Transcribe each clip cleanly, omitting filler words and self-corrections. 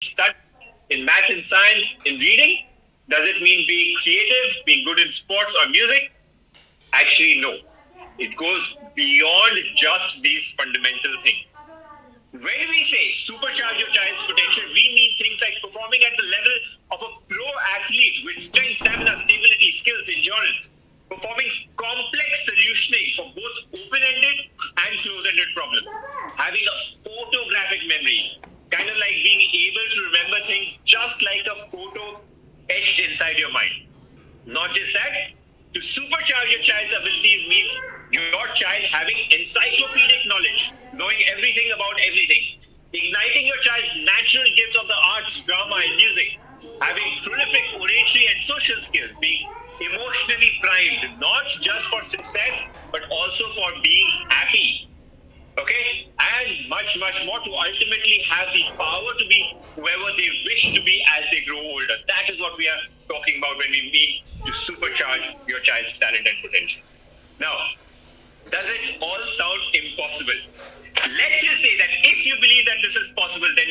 study, in math and science, in reading? Does it mean being creative, being good in sports or music? Actually, no. It goes beyond just these fundamental things. When we say supercharge your child's potential, we mean things like performing at the level of a pro athlete with strength, stamina, stability, skills, endurance, performing complex solutioning for both open-ended and close-ended problems, having a photographic memory, kind of like being able to remember things just like a photo etched inside your mind. Not just that, to supercharge your child's abilities means your child having encyclopedic knowledge, knowing everything about everything, igniting your child's natural gifts of the arts, drama, and music, having prolific oratory and social skills, being emotionally primed, not just for success, but also for being happy. Okay? And much, much more to ultimately have the power to be whoever they wish to be as they grow older. That is what we are talking about when we mean to supercharge your child's talent and potential. Now, does it all sound impossible? Let's just say that if you believe that this is possible, then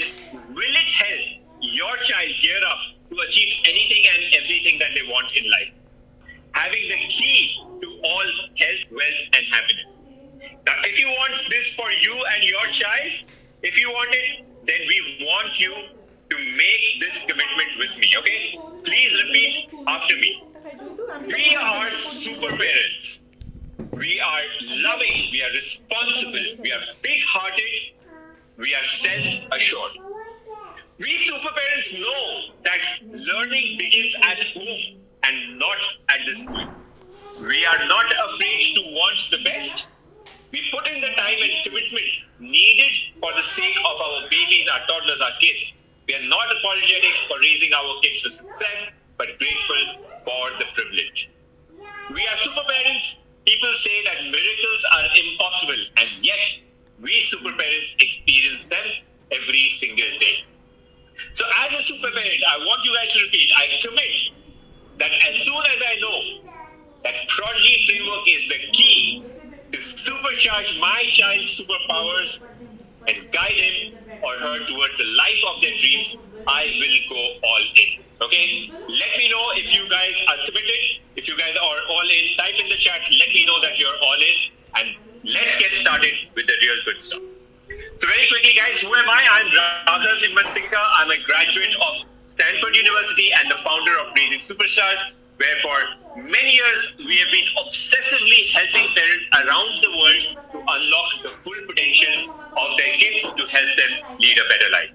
will it help your child gear up to achieve anything and everything that they want in life? Having the key to all health, wealth, and happiness. Now, if you want this for you and your child, if you want it, then we want you to make this commitment with me, okay? Please repeat after me. We are super parents. We are loving, we are responsible, we are big-hearted, we are self-assured. We super parents know that learning begins at home and not at the school. We are not afraid to want the best. We put in the time and commitment needed for the sake of our babies, our toddlers, our kids. We are not apologetic for raising our kids for success, but grateful for the privilege. We are super parents. People say that miracles are impossible, and yet we super parents experience them every single day. So as a super parent, I want you guys to repeat, I commit that as soon as I know that Prodigy framework is the key to supercharge my child's superpowers and guide him or her towards the life of their dreams, I will go all in. Okay? Let me know if you guys are committed. If you guys are all in, type in the chat. Let me know that you're all in. And let's get started with the real good stuff. So very quickly, guys, who am I? I'm Raghav Himmansingka. I'm a graduate of Stanford University and the founder of Raising Superstars, where for many years we have been obsessively helping parents around the world to unlock the full potential of their kids to help them lead a better life.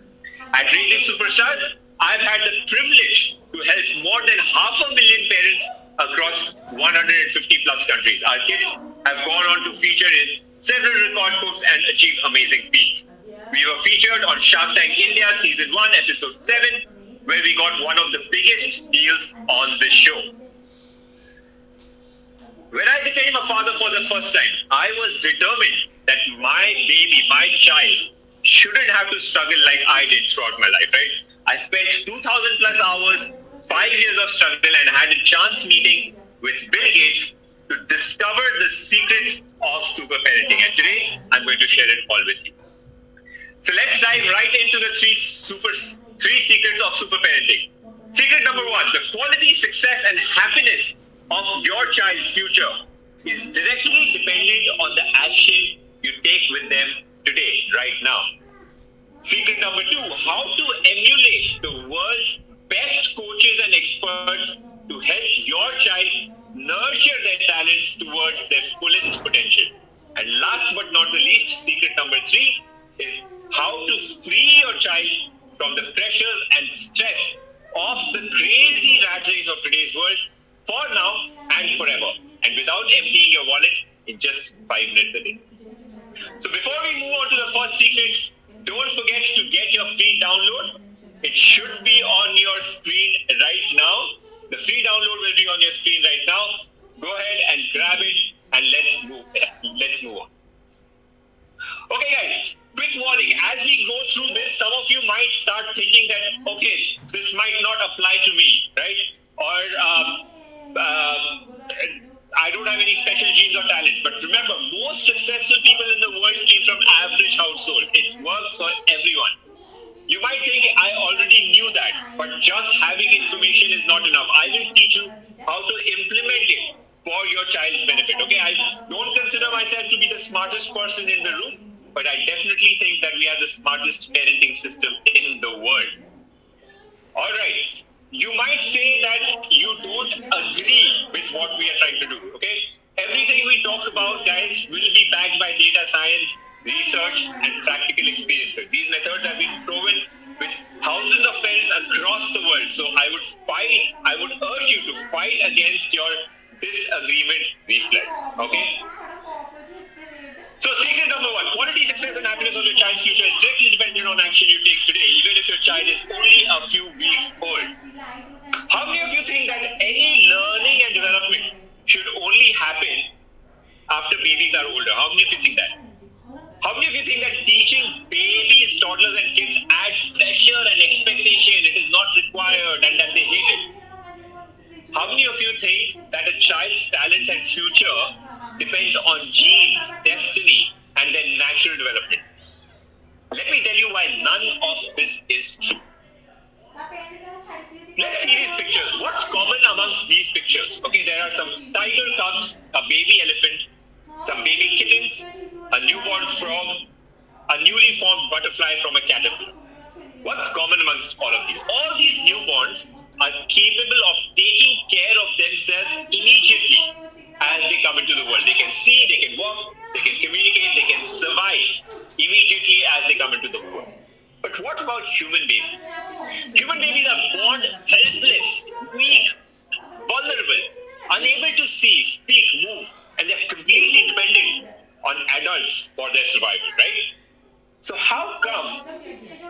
At Raising Superstars, I've had the privilege to help more than 500,000 parents across 150 plus countries. Our kids have gone on to feature in several record books and achieve amazing feats. We were featured on Shark Tank India Season 1, Episode 7, where we got one of the biggest deals on the show. When I became a father for the first time, I was determined that my baby, my child, shouldn't have to struggle like I did throughout my life, right? I spent 2,000 plus hours, 5 years of struggle, and had a chance meeting with Bill Gates to discover the secrets of super parenting. And today, I'm going to share it all with you. So let's dive right into the three secrets of super parenting. Secret number 1, the quality, success, and happiness of your child's future is directly dependent on the action you take with them today, right now. Secret number 2, how to emulate the world's best coaches and experts to help your child nurture their talents towards their fullest potential. And last but not the least, secret number 3 is how to free your child from the pressures and stress of the crazy rat race of today's world for now and forever, and without emptying your wallet in just 5 minutes a day. So before we move on to the first secret, don't forget to get your free download. It should be on your screen right now. The free download will be on your screen right now. Go ahead and grab it and let's move on. Okay guys, quick warning. As we go through this, some of you might start thinking that, okay, this might not apply to me, right? Or I don't have any special genes or talent. But remember, most successful people in the world came from average household. It works for everyone. You might think I already But just having information is not enough. I will teach you how to implement it for your child's benefit. Okay, I don't consider myself to be the smartest person in the room, but I definitely think that we have the smartest parenting system in the world. All right. You might say that you don't agree with what we are trying to do. Okay. Everything we talk about, guys, will be backed by data science, research, and practical experiences. These methods have been proven with thousands of parents across the world. So I would urge you to fight against your disagreement reflex. Okay. So secret number one, quality success and happiness of your child's future is directly dependent on action you take today, even if your child is only a few weeks old. How many of you think that any learning and development should only happen after babies are older? How many of you think that? How many of you think that teaching babies, toddlers and kids adds pressure and expectation? It is not required and that they hate it. How many of you think that a child's talents and future depends on genes, destiny, and their natural development? Let me tell you why none of this is true. Let's see these pictures. What's common amongst these pictures? Okay, there are some tiger cubs, a baby elephant, some baby kittens, a newborn frog, a newly formed butterfly from a caterpillar. What's common amongst all of these? All these newborns are capable of taking care of themselves immediately as they come into the world. They can see, they can walk, they can communicate, they can survive immediately as they come into the world. But what about human babies? Human babies are born helpless, weak, vulnerable, unable to see, speak, move, and they're completely dependent on adults for their survival, right? So how come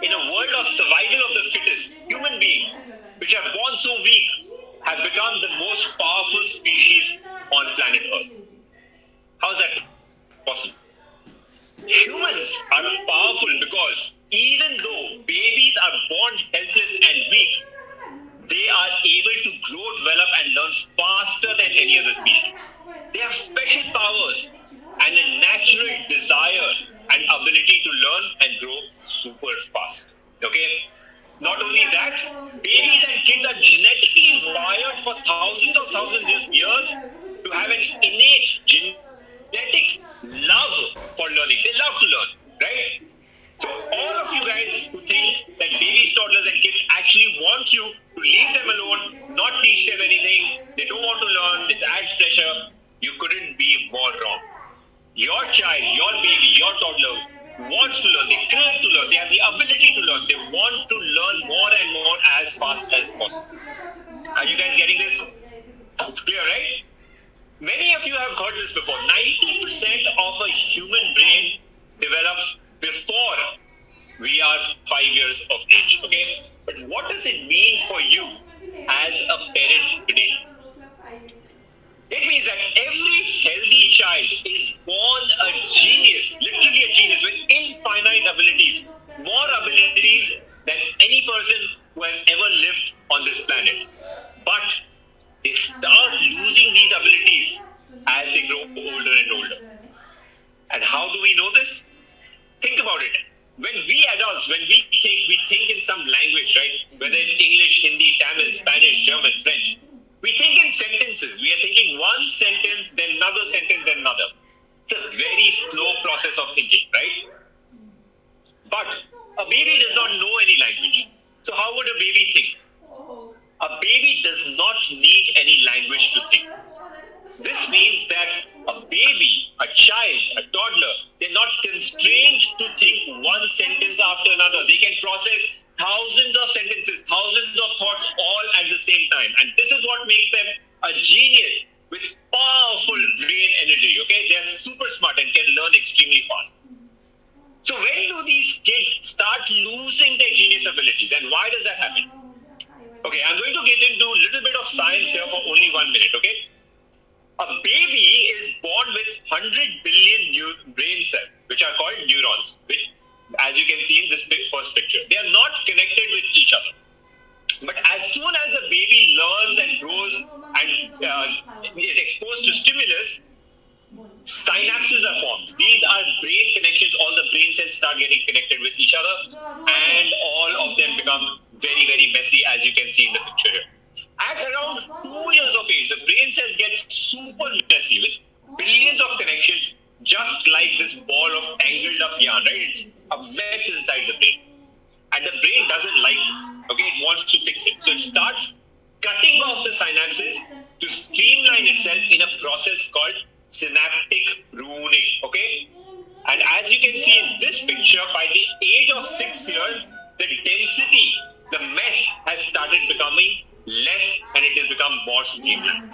in a world of survival of the fittest, human beings, which are born so weak, have become the most powerful species on planet Earth? How is that possible? Humans are powerful because even though babies are born helpless and weak, they are able to grow, develop, and learn faster than any other species. They have special powers and a natural desire and ability to learn and grow super fast. Okay? Not only that, babies and kids are genetically wired for thousands of years to have an innate genetic love for learning. They love to learn, right? So all of you guys who think that babies, toddlers and kids actually want you to leave them alone, not teach them anything, they don't want to learn, it adds pressure, you couldn't be more wrong. Your child, your baby, your toddler wants to learn, they crave to learn, they have the ability to learn, they want to learn more and more as fast as possible. Are you guys getting this? It's clear, right? Many of you have heard this before. 90% of a human brain develops before we are 5 years of age. Okay? But what does it mean for you as a parent today? It means that every healthy child is born a genius, literally a genius with infinite abilities, more abilities than any person who has ever lived on this planet. But they start losing these abilities as they grow older and older. And how do we know this? Think about it. When we adults, when we think in some language, right? Whether it's English, Hindi, Tamil, Spanish, German, French. We think in sentences. We are thinking one sentence, then another sentence, then another. It's a very slow process of thinking, right? But a baby does not know any language. So how would a baby think? A baby does not need any language to think. This means that a baby, a child, a toddler, they're not constrained to think one sentence after another. They can process thousands of sentences, thousands of thoughts all at the same time. And this is what makes them a genius with powerful brain energy. Okay, they're super smart and can learn extremely fast. So when do these kids start losing their genius abilities, and why does that happen? Okay, I'm going to get into a little bit of science here for only 1 minute, okay? A baby is born with 100 billion brain cells, which are called neurons, which, as you can see in this first picture, they are not connected with each other. But as soon as a baby learns and grows and is exposed to stimulus, synapses are formed. These are brain connections. All the brain cells start getting connected with each other, and all of them become very, very messy, as you can see in the picture here. At around 2 years of age, the brain cells get super messy with billions of connections, just like this ball of tangled up yarn, right? It's a mess inside the brain. And the brain doesn't like this, okay? It wants to fix it. So it starts cutting off the synapses to streamline itself in a process called synaptic pruning, okay? And as you can see in this picture, by the age of 6 years, the density, the mess has started becoming less and it has become more streamlined.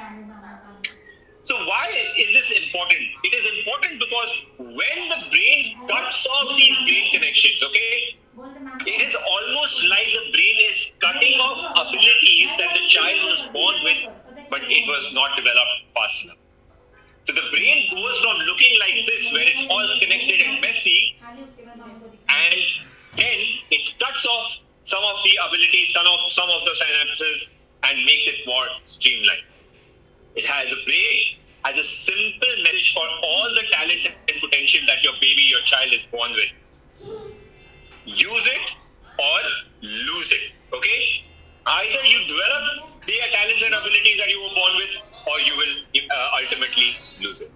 So why is this important? It is important because when the brain cuts off these brain connections, okay, it is almost like the brain is cutting off abilities that the child was born with, but it was not developed fast enough. So the brain goes from looking like this, where it's all connected and messy, and then it cuts off some of the abilities, some of the synapses, and makes it more streamlined. The brain has a simple message for all the talents and potential that your baby, your child is born with. Use it or lose it, okay? Either you develop the talents and abilities that you were born with, or you will ultimately lose it.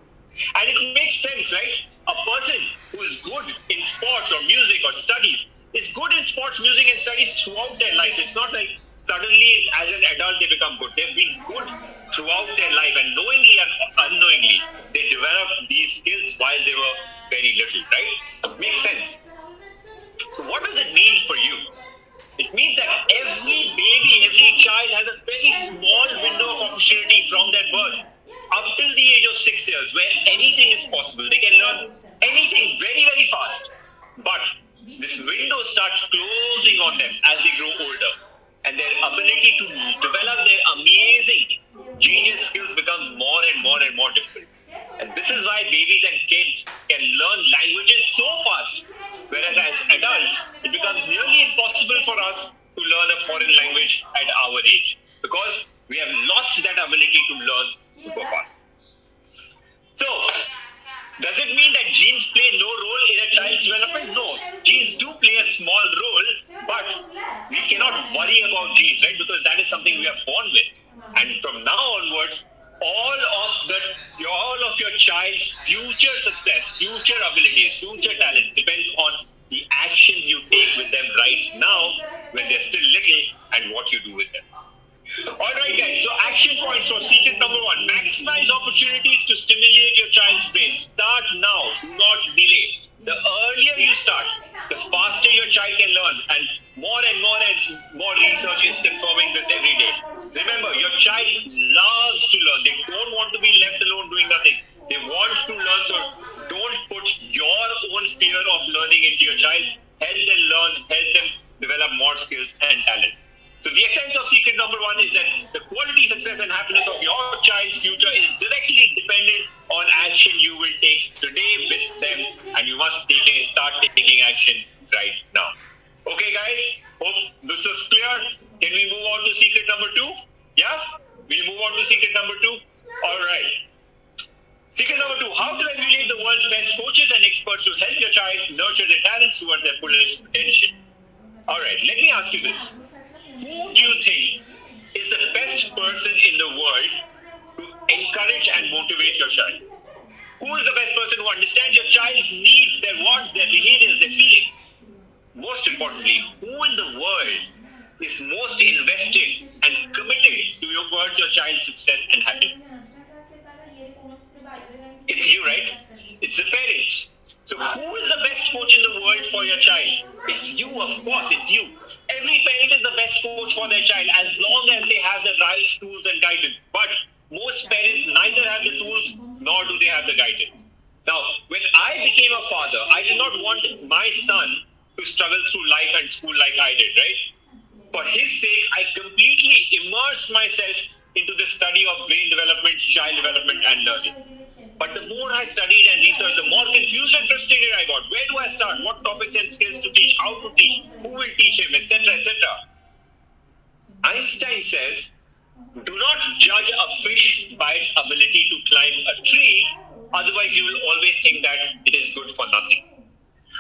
And it makes sense, right? A person who is good in sports or music or studies is good in sports, music, and studies throughout their life. It's not like suddenly as an adult they become good. They've been good throughout their life, and knowingly and unknowingly they developed these skills while they were very little, right? Makes sense. So what does it mean for you? It means that every baby, every child has a very small window of opportunity from their birth up till the age of 6 years, where anything is possible. They can learn anything very, very fast. But this window starts closing on them as they grow older, and their ability to develop their amazing genius skills becomes more and more and more difficult. And this is why babies and kids can learn languages so fast, whereas as adults, it becomes nearly impossible for us to learn a foreign language at our age, because we have lost that ability to learn super fast. So, does it mean that genes play no role in a child's development? No, genes do play a small role, but we cannot worry about genes, right? Because that is something we are born with. And from now onwards, all of your child's future success, future abilities, future talent depends on the actions you take with them right now when they're still little and what you do with them. Alright guys, so action points for secret number 1. Maximize opportunities to stimulate your child's brain. Start now, do not delay. The earlier you start, the faster your child can learn, and more research is confirming this every day. Remember, your child loves to learn. They don't want to be left alone doing nothing. They want to learn, so don't put your own fear of learning into your child. Help them learn, help them develop more skills and talents. So the essence of secret number 1 is that the quality, success, and happiness of your child's future is directly dependent on action you will take today with them, and you must start taking action right now. Okay guys, hope this is clear. Can we move on to secret number 2? Yeah? We'll move on to secret number 2? Alright. Secret number 2, how to emulate the world's best coaches and experts to help your child nurture their talents towards their fullest potential. Alright, let me ask you this. Who do you think is the best person in the world to encourage and motivate your child? Who is the best person who understands your child's needs, their wants, their behaviors, their feelings? Most importantly, who in the world is most invested and committed towards your child's success and happiness? It's you, right? It's the parents. So who is the best coach in the world for your child? It's you, of course, it's you. Every parent is the best coach for their child as long as they have the right tools and guidance. But most parents neither have the tools nor do they have the guidance. Now, when I became a father, I did not want my son to struggle through life and school like I did, right? For his sake, I completely immersed myself into the study of brain development, child development, and learning. But the more I studied and researched, the more confused and frustrated I got. Where do I start? What topics and skills to teach? How to teach? Who will teach him? Etc. etc. Einstein says, do not judge a fish by its ability to climb a tree, Otherwise, you will always think that it is good for nothing.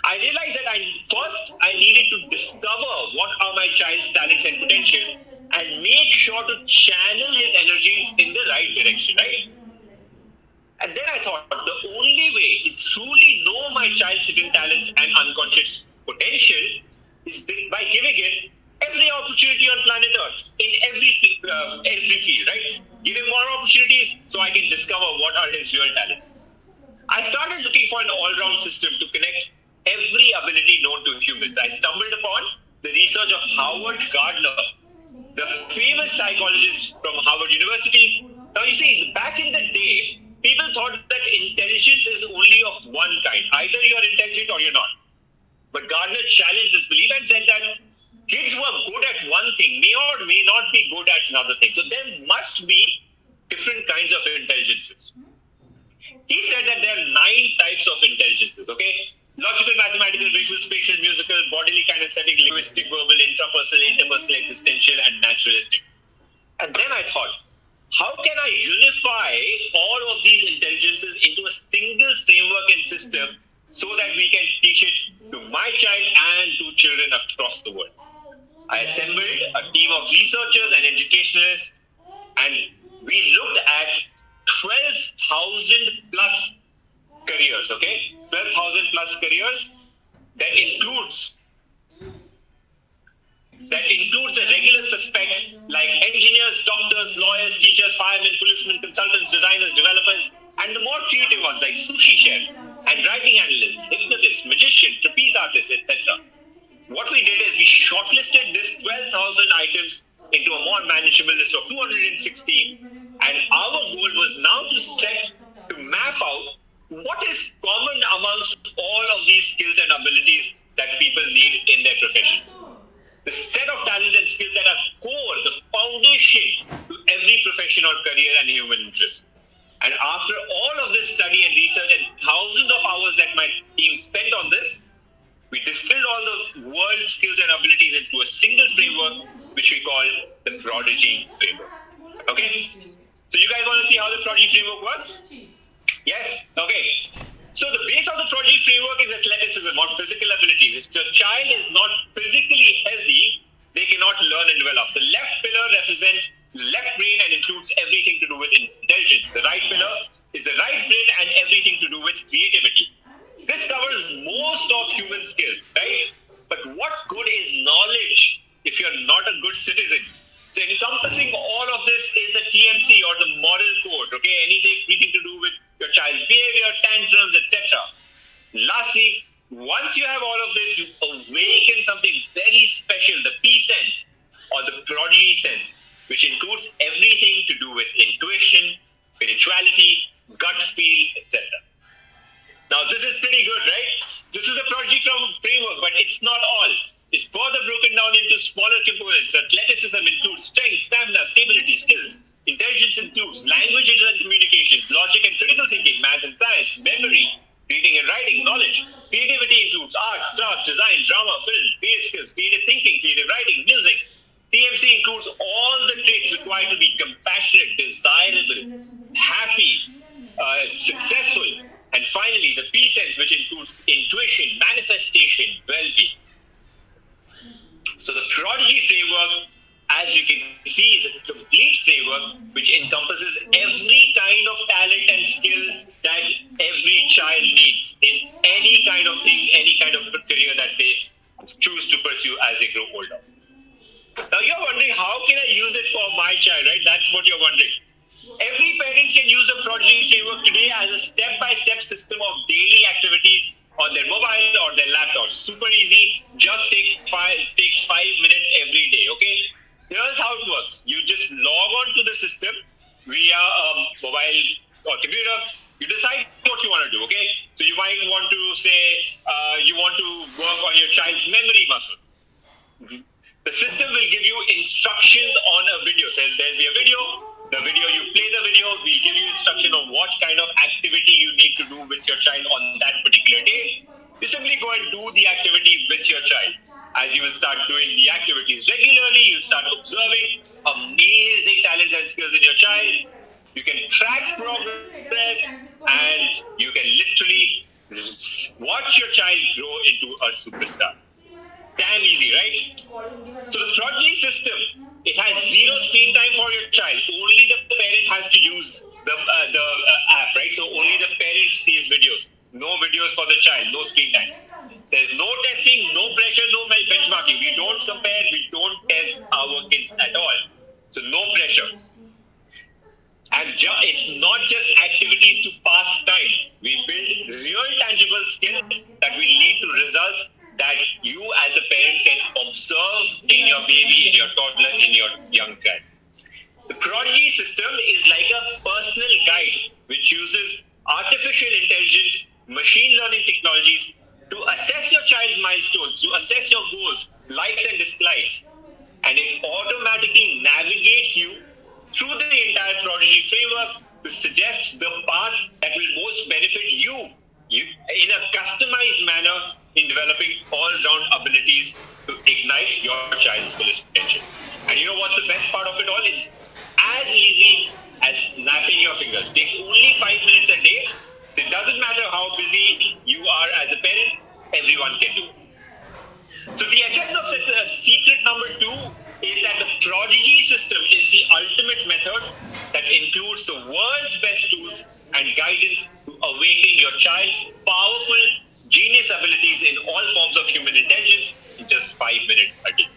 I realized that I needed to discover what are my child's talents and potential and make sure to channel his energies in the right direction, right? And then I thought the only way to truly know my child's hidden talents and unconscious potential is by giving him every opportunity on planet Earth in every field, right? Give him more opportunities so I can discover what are his real talents. I started looking for an all-round system to connect every ability known to humans. I stumbled upon the research of Howard Gardner, the famous psychologist from Harvard University. Now, you see, back in the day, people thought that intelligence is only of one kind. Either you're intelligent or you're not. But Gardner challenged this belief and said that kids who are good at one thing may or may not be good at another thing. So there must be different kinds of intelligences. He said that there are 9 types of intelligences, okay? Logical, mathematical, visual, spatial, musical, bodily, kinesthetic, linguistic, verbal, intrapersonal, interpersonal, existential, and naturalistic. And then I thought, how can I unify all of these intelligences into a single framework and system so that we can teach it to my child and to children across the world? I assembled a team of researchers and educationalists, and we looked at 12,000 plus careers, okay? 12,000 plus careers that includes the regular suspects like engineers, doctors, lawyers, teachers, firemen, policemen, consultants, designers, developers, and the more creative ones like sushi chefs and writing analysts, hypnotists, magicians, trapeze artists, etc. What we did is we shortlisted this 12,000 items into a more manageable list of 260, and our goal was now to map out what is common amongst all of these skills and abilities that people need in their professions. The set of talents and skills that are core, the foundation to every profession or career and human interest. And after all of this study and research and thousands of hours that my team spent on this, we distilled all the world's skills and abilities into a single framework, which we call the Prodigy framework. Okay? So you guys want to see how the Prodigy framework works? Yes? Okay. So the base of the Prodigy framework is athleticism or physical abilities. If your child is not physically healthy, they cannot learn and develop. The left pillar represents the left brain and includes everything to do with intelligence. The right pillar is the right brain and everything to do with creativity. This covers most of human skills, right? But what good is knowledge if you're not a good citizen? So encompassing all of this is the TMC or the moral code, okay? Anything to do with your child's behavior, tantrums, etc. Lastly, once you have all of this, you awaken something very special, the P sense or the prodigy sense, which includes everything to do with intuition, spirituality, gut feel, etc. Now, this is pretty good, right? This is a Prodigy framework, but it's not all. It's further broken down into smaller components. Athleticism includes strength, stamina, stability, skills. Intelligence includes language and communication, logic and critical thinking, math and science, memory, reading and writing, knowledge. Creativity includes arts, crafts, design, drama, film, creative skills, creative thinking, creative writing, music. TMC includes all the traits required to be compassionate, desirable, happy, successful. And finally, the P sense, which includes intuition, manifestation, well-being. So the Prodigy framework, as you can see, is a complete framework which encompasses every kind of talent and skill that every child needs in any kind of thing, any kind of career that they choose to pursue as they grow older. Now you're wondering, how can I use it for my child, right? That's what you're wondering. Every parent can use the Prodigy framework today as a step-by-step system of daily activities on their mobile or their laptop. Super easy, just takes 5 minutes every day, okay? Here's how it works. You just log on to the system via mobile or computer. You decide what you want to do, okay? So you might want to say, you want to work on your child's memory muscles. The system will give you instructions on a video. So there'll be a video. The video, you play the video, we'll give you instruction on what kind of activity you need to do with your child on that particular day. You simply go and do the activity with your child. As you will start doing the activities regularly, you start observing amazing talents and skills in your child. You can track progress, and you can literally watch your child grow into a superstar. Damn easy, right? So the Prodigy system, it has zero screen time for your child. Only the parent has to use the app, right? So only the parent sees videos. No videos for the child, no screen time. There's no testing, no pressure, no benchmarking. We don't compare, we don't test our kids at all. So no pressure. And it's not just activities to pass time. We build real tangible skills that will lead to results that you as a parent can observe in your baby, in your toddler, in your young child. The Prodigy system is like a personal guide which uses artificial intelligence, machine learning technologies to assess your child's milestones, to assess your goals, likes and dislikes. And it automatically navigates you through the entire Prodigy framework to suggest the path that will most benefit you in a customized manner in developing all-round abilities to ignite your child's fullest potential. And you know what's the best part of it all? It's as easy as snapping your fingers. It takes only 5 minutes a day. So it doesn't matter how busy you are as a parent, everyone can do it. So the essence of secret number 2 is that the Prodigy system is the ultimate method that includes the world's best tools and guidance to awaken your child's powerful genius abilities in all forms of human intelligence in just 5 minutes a day.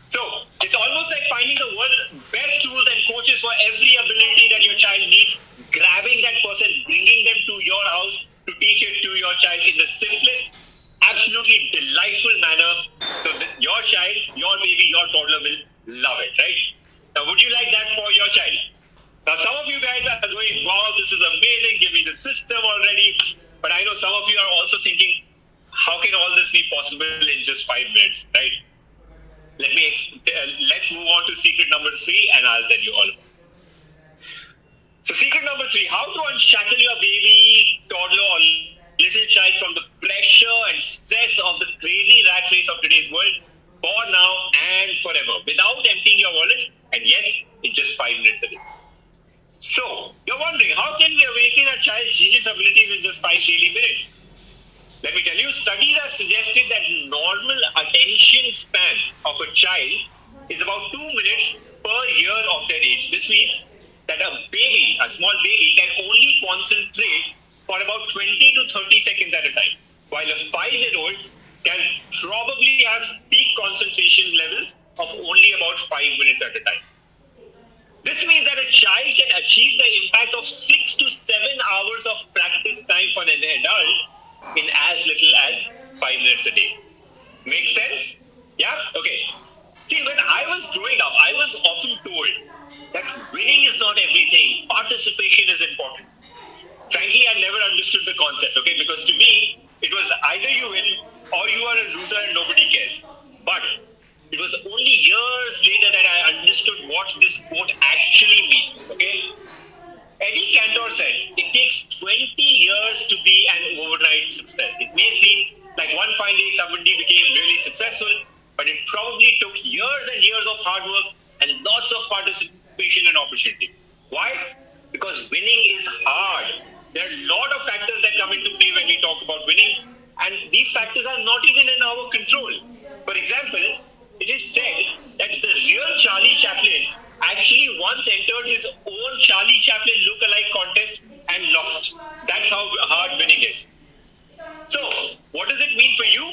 So it's almost like finding the world's best tools and coaches for every ability that your child needs, grabbing that person, bringing them to your house to teach it to your child in the simplest, absolutely delightful manner, so that your child, your baby, your toddler will love it, right? Now, would you like that for your child? Now, some of you guys are going, wow, this is amazing, give me the system already. But I know some of you are also thinking, how can all this be possible in just 5 minutes, right? Let's move on to secret number 3, and I'll tell you all about it. So secret number 3, how to unshackle your baby, toddler, or little child from the pressure and stress of the crazy rat race of today's world for now and forever without emptying your wallet, and yes, in just 5 minutes a day. So, you're wondering, how can we awaken a child's genius abilities in just 5 daily minutes? Let me tell you, studies have suggested that normal attention span of a child is about 2 minutes per year of their age. This means that a small baby, can only concentrate for about 20 to 30 seconds at a time, while a 5-year-old can probably have peak concentration levels of only about 5 minutes at a time. This means that a child can achieve the impact of 6 to 7 hours of practice time for an adult in as little as 5 minutes a day. Make sense? Yeah? Okay. See, when I was growing up, I was often told that winning is not everything. Participation is important. Frankly, I never understood the concept, okay? Because to me, it was either you win or you are a loser and nobody cares. But it was only years later that I understood what this quote actually means, okay? Eddie Cantor said, it takes 20 years to be an overnight success. It may seem like one fine day somebody became really successful, but it probably took years and years of hard work and lots of participation and opportunity. Why? Because winning is hard. There are a lot of factors that come into play when we talk about winning, and these factors are not even in our control. For example, it is said that the real Charlie Chaplin actually once entered his own Charlie Chaplin look-alike contest and lost. That's how hard winning is. So, what does it mean for you?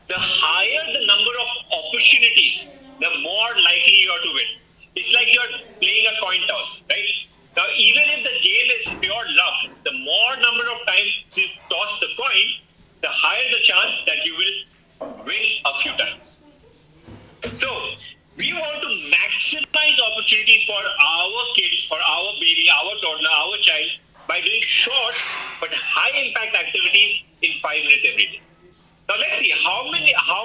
The higher the number of opportunities, the more likely you are to win. It's like you're playing a coin toss, right? Now, even if the game is pure luck, the more number of times you toss the coin, the higher the chance that you will win a few times. So, we want to maximize opportunities for our kids, for our baby, our toddler, our child by doing short but high impact activities in 5 minutes every day. Now let's see how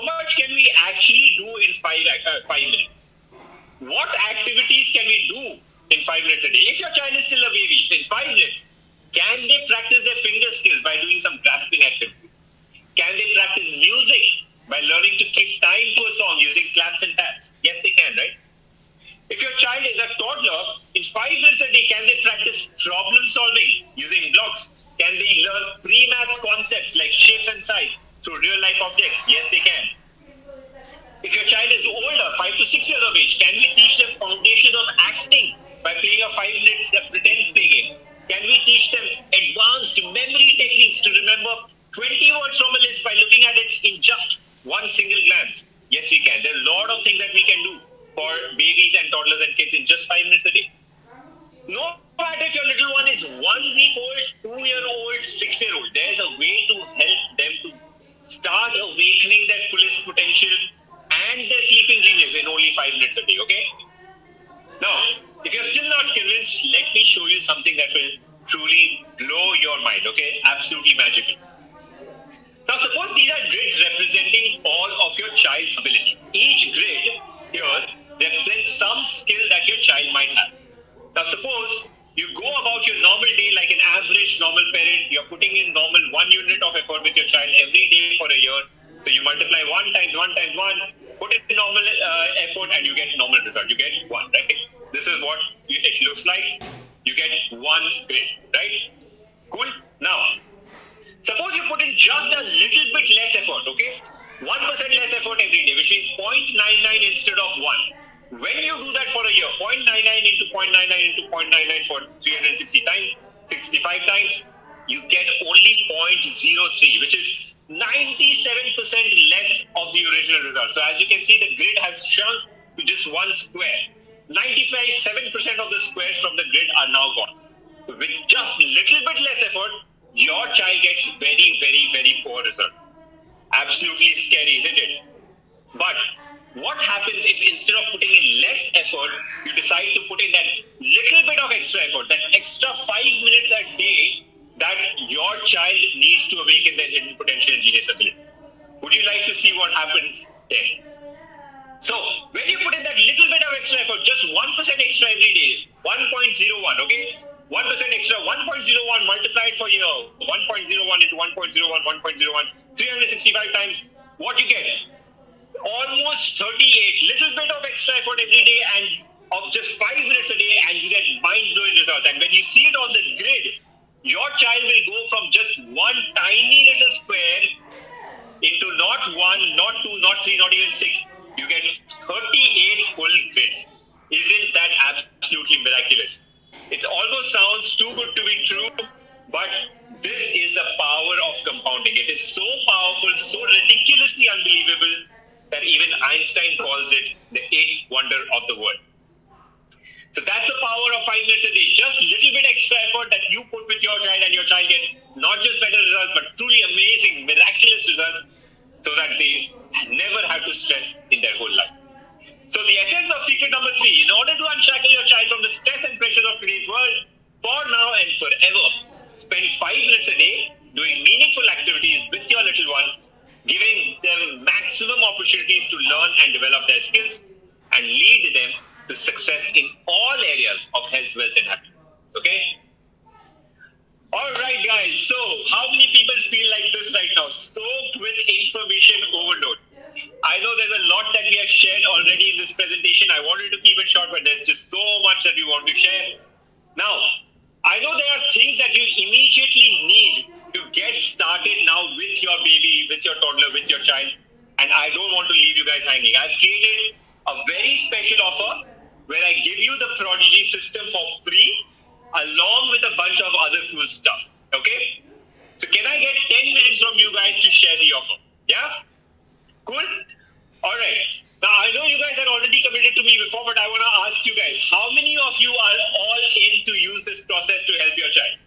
much can we actually do in 5 minutes? What activities can we do in 5 minutes a day? If your child is still a baby, in 5 minutes, can they practice their finger skills by doing some grasping activities? Can they practice music by learning to keep time to a song using claps and taps? Yes, they can, right? If your child is a toddler, in In 5 minutes a day, can they practice problem solving using blocks? Can they learn pre-math concepts like shapes and size through real-life objects? Yes, they can. If your child is older, 5 to 6 years of age, can we teach them foundations of acting by playing a 5-minute pretend play game? Can we teach them advanced memory techniques to remember 20 words from a list by looking at it in just one single glance? Yes, we can. There are a lot of things that we can do for babies and toddlers and kids in just 5 minutes a day. No matter if your little one is 1 week old, 2-year-old, 6-year-old, there's a way to help them to start awakening their fullest potential and their sleeping genius in only 5 minutes a day, okay? Now, if you're still not convinced, let me show you something that will truly blow your mind, okay? Absolutely magical. Now, suppose these are grids representing all of your child's abilities. Each grid here represents some skill that your child might have. Now, suppose you go about your normal day like an average normal parent. You're putting in normal 1 unit of effort with your child every day for a year. So you multiply 1 times 1 times 1, put it in normal effort, and you get normal result. You get 1, right? This is what it looks like. You get 1 grade, right? Cool? Now, suppose you put in just a little bit less effort, okay? 1% less effort every day, which means 0.99 instead of 1. When you do that for a year, 0.99 into 0.99 into 0.99 for 360 times, 65 times, you get only 0.03, which is 97% less of the original result. So as you can see, the grid has shrunk to just 1 square. 97% of the squares from the grid are now gone. So with just little bit less effort, your child gets very, very, very poor result. Absolutely scary, isn't it? But what happens if instead of putting in less effort, you decide to put in that little bit of extra effort, that extra 5 minutes a day that your child needs to awaken their hidden potential and genius ability? Would you like to see what happens then? So, when you put in that little bit of extra effort, just 1% extra every day, 1.01, okay? 1% extra, 1.01 multiplied for year, 1.01 into 1.01, 1.01, 365 times, what you get? Almost 38, little bit of extra effort every day and of just 5 minutes a day, and you get mind-blowing results. And when you see it on the grid, your child will go from just one tiny little square into not 1, not 2, not 3, not even 6. You get 38 full grids. Isn't that absolutely miraculous? It almost sounds too good to be true, but this is the power of compounding. It is so powerful, so ridiculously unbelievable that even Einstein calls it the eighth wonder of the world. So that's the power of 5 minutes a day. Just a little bit extra effort that you put with your child, and your child gets not just better results, but truly amazing, miraculous results, so that they never have to stress in their whole life. So the essence of secret number 3, in order to unshackle your child from the stress and pressures of today's world, for now and forever, spend 5 minutes a day doing meaningful activities with your little one, giving them maximum opportunities to learn and develop their skills, and lead them to success in all areas of health, wealth, and happiness. Okay? Alright guys, so how many people feel like this right now? Soaked with information overload. I know there's a lot that we have shared already in this presentation. I wanted to keep it short, but there's just so much that we want to share. Now, I know there are things that you immediately need to get started now with your baby, with your toddler, with your child. And I don't want to leave you guys hanging. I've created a very special offer where I give you the Prodigy system for free, along with a bunch of other cool stuff. Okay? So can I get 10 minutes from you guys to share the offer? Yeah? Cool? Alright. Now I know you guys are already committed to me before, but I want to ask you guys, how many of you are all in to use this process to help your child?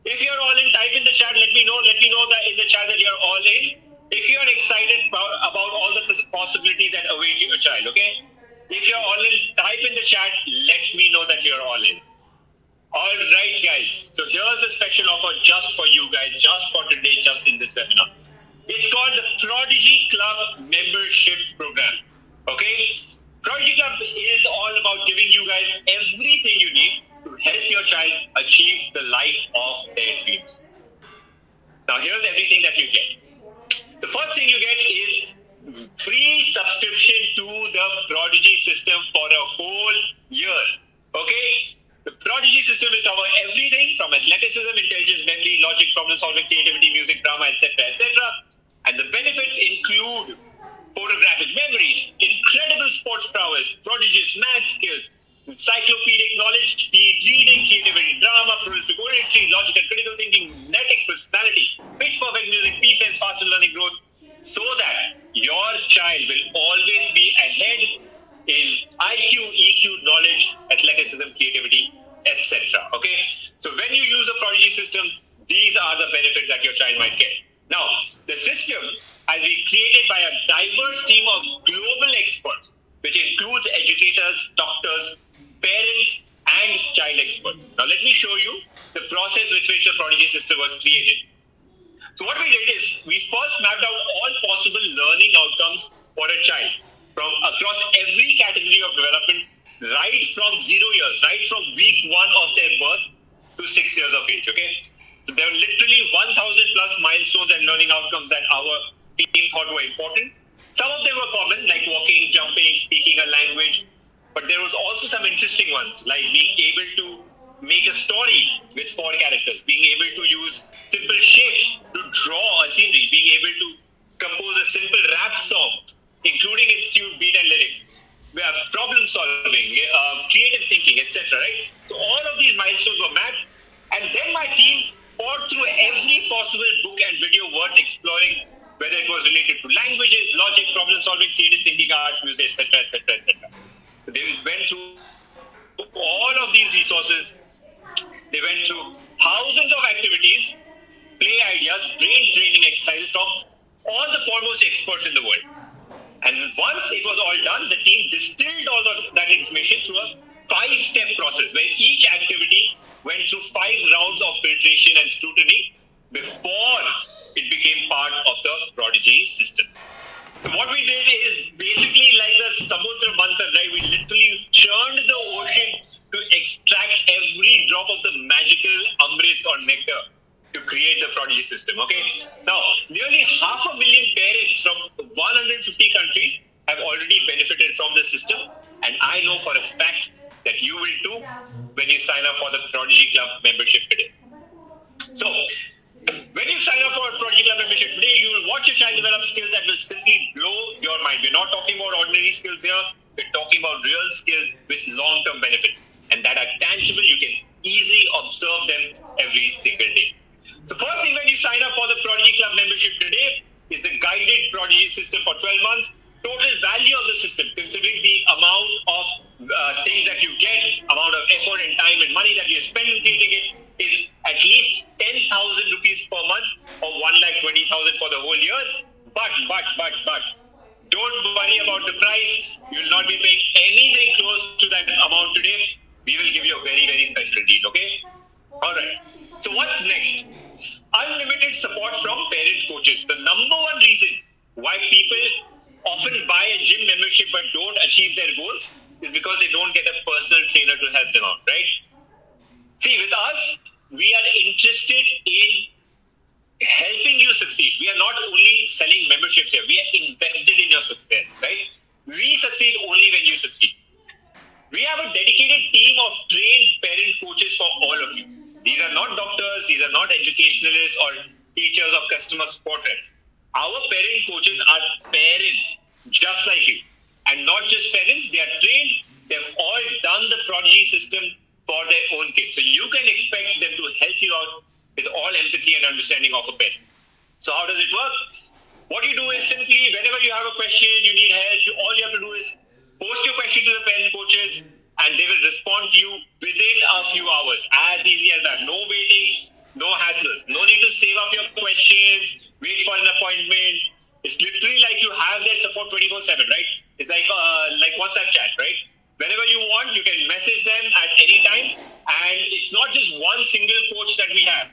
If you're all in, type in the chat, let me know. Let me know that in the chat that you're all in. If you're excited about all the possibilities that await your child, okay? If you're all in, type in the chat, let me know that you're all in. Alright guys, so here's a special offer just for you guys, just for today, just in this webinar. It's called the Prodigy Club Membership Program. Okay? Prodigy Club is all about giving you guys everything you need to help your child achieve the life of their dreams. Now here's everything that you get. The first thing you get is free subscription to the Prodigy system for a whole year. Okay? athleticism, intelligence, memory, logic, problem solving, creativity, music, drama, etc., etc. And the benefits include photographic memories, incredible sports prowess, prodigious math skills, encyclopedic knowledge, speed reading, creativity, drama, prolific oratory, logical critical thinking, magnetic personality, pitch perfect music, peace sense, faster learning growth, so that your child will always be ahead in IQ, EQ, knowledge, athleticism, creativity, etc. Okay, so when you use a Prodigy system, these are the benefits that your child might get. Now, the system has been created by a diverse team of global experts, which includes educators, doctors, parents, and child experts. Now, let me show you the process with which the Prodigy system was created. So what we did is we first mapped out all possible learning outcomes for a child from across every category of development, right from 0 years, right from week 1 of their birth to 6 years of age. Okay, so there were literally 1,000 plus milestones and learning outcomes that our team thought were important. Some of them were common, like walking, jumping, speaking a language, but there was also some interesting ones, like being able to make a story with 4 characters, being able to use simple shapes to draw a scenery, being able to compose a simple rap song, including its tune, beat, and lyrics, problem solving, creative thinking, etc. Right? So all of these milestones were mapped, and then my team poured through every possible book and video worth exploring, whether it was related to languages, logic, problem solving, creative thinking, arts, music, etc., etc., etc. So they went through all of these resources. They went through thousands of activities, play ideas, brain training exercises from all the foremost experts in the world. And once it was all done, the team distilled all of that information through a 5-step process where each activity went through 5 rounds of filtration and scrutiny before it became part of the Prodigy system. So what we did is basically like the Samudra Manthan, right? We literally churned the ocean to extract every drop of the magical Amrit or nectar to create the Prodigy system. Okay. Now, nearly 500,000 parents from 150 countries have already benefited from the system, and I know for a fact that you will too when you sign up for the Prodigy Club membership today. So, when you sign up for a Prodigy Club membership today, you will watch your child develop skills that will simply blow your mind. We're not talking about ordinary skills here. We're talking about real skills with long-term benefits, and that are tangible. You can easily observe them every single day. So first thing, when you sign up for the Prodigy Club membership today is the guided Prodigy system for 12 months. Total value of the system, considering the amount of things that you get, amount of effort and time and money that you spend in creating it, is at least 10,000 rupees per month or 1,20,000 for the whole year. But, don't worry about the price. You will not be paying anything close to that amount today. We will give you a very, very special deal, okay? Alright. So what's next? Unlimited support from parent coaches. The number one reason why people often buy a gym membership but don't achieve their goals is because they don't get a personal trainer to help them out, right? See, with us, we are interested in helping you succeed. We are not only selling memberships here, we are invested in your success, right? We succeed only when you succeed. We have a dedicated team of trained parent coaches for all of you. These are not doctors, these are not educationalists or teachers of customer support reps. Our parent coaches are parents just like you. And not just parents, they are trained, they've all done the Prodigy system for their own kids. So you can expect them to help you out with all empathy and understanding of a parent. So how does it work? What you do is simply, whenever you have a question, you need help, all you have to do is post your question to the parent coaches and they will respond to you within a few hours. As easy as that. No waiting, no hassles. No need to save up your questions, wait for an appointment. It's literally like you have their support 24/7, right? It's like WhatsApp chat, right? Whenever you want, you can message them at any time. And it's not just one single coach that we have.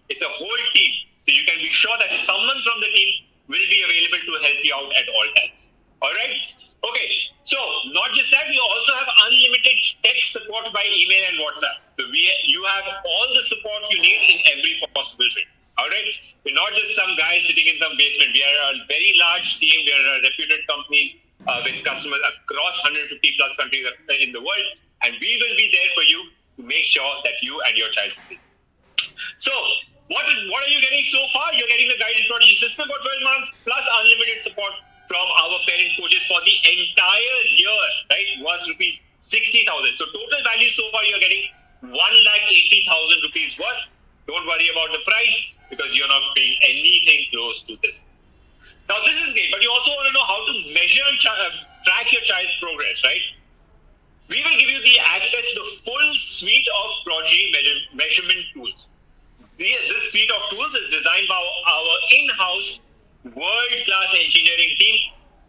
It's a whole team. So you can be sure that someone from the team will be available to help you out at all times. All right? Okay. So not just that, we also have unlimited tech support by email and WhatsApp. So you have all the support you need in every possible way. All right? We're not just some guy sitting in some basement. We are a very large team. We are reputed companies with customers across 150 plus countries in the world. And we will be there for you to make sure that you and your child succeed. So, what are you getting so far? You're getting the guided Prodigy system for 12 months plus unlimited support from our parent coaches for the entire year, right? Was rupees 60,000. So, total value so far you're getting 1,80,000 rupees worth. Don't worry about the price because you're not paying anything close to this. Now, this is great, but you also want to know how to measure and track your child's progress, right? We will give you the access to the full suite of Prodigy measurement tools. This suite of tools is designed by our in-house world-class engineering team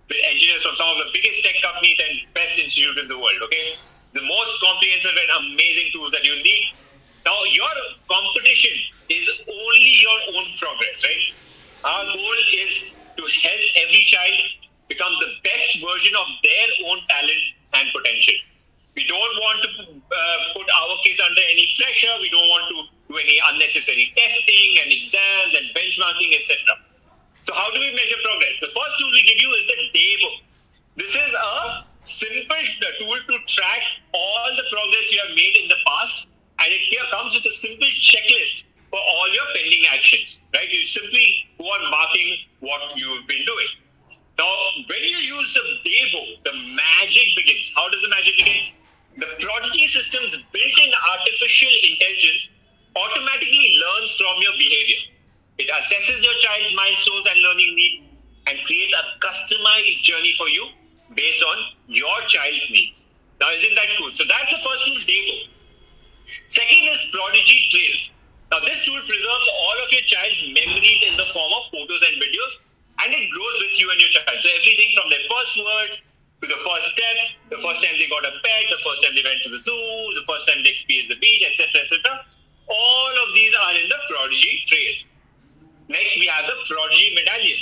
with engineers from some of the biggest tech companies and best institutes in the world, okay? The most comprehensive and amazing tools that you need. Now, your competition is only your own progress, right? Our goal is to help every child become the best version of their own talents and potential. We don't want to put our kids under any pressure. We don't want to do any unnecessary testing and exams and benchmarking, etc. So how do we measure progress? The first tool we give you is the day book. This is a simple tool to track all the progress you have made in the past, and it here comes with a simple checklist for all your pending actions, right? You simply go on marking what you've been doing. Now, when you use the day book, the magic begins. How does the magic begin? The Prodigy system's built-in artificial intelligence automatically learns from your behavior. It assesses your child's milestones and learning needs and creates a customized journey for you based on your child's needs. Now, isn't that cool? So that's the first tool, day book. Second is Prodigy Trails. Now, this tool preserves all of your child's memories in the form of photos and videos, and it grows with you and your child. So everything from their first words to the first steps, the first time they got a pet, the first time they went to the zoo, the first time they experienced the beach, etc., etc. All of these are in the Prodigy Trails. Next, we have the Prodigy Medallion.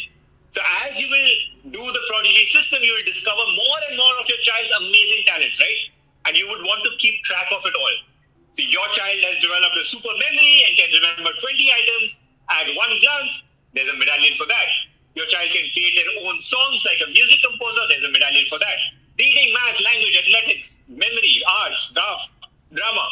So as you will do the Prodigy system, you will discover more and more of your child's amazing talents, right? And you would want to keep track of it all. So your child has developed a super memory and can remember 20 items at one glance. There's a medallion for that. Your child can create their own songs like a music composer. There's a medallion for that. Reading, math, language, athletics, memory, arts, craft, drama.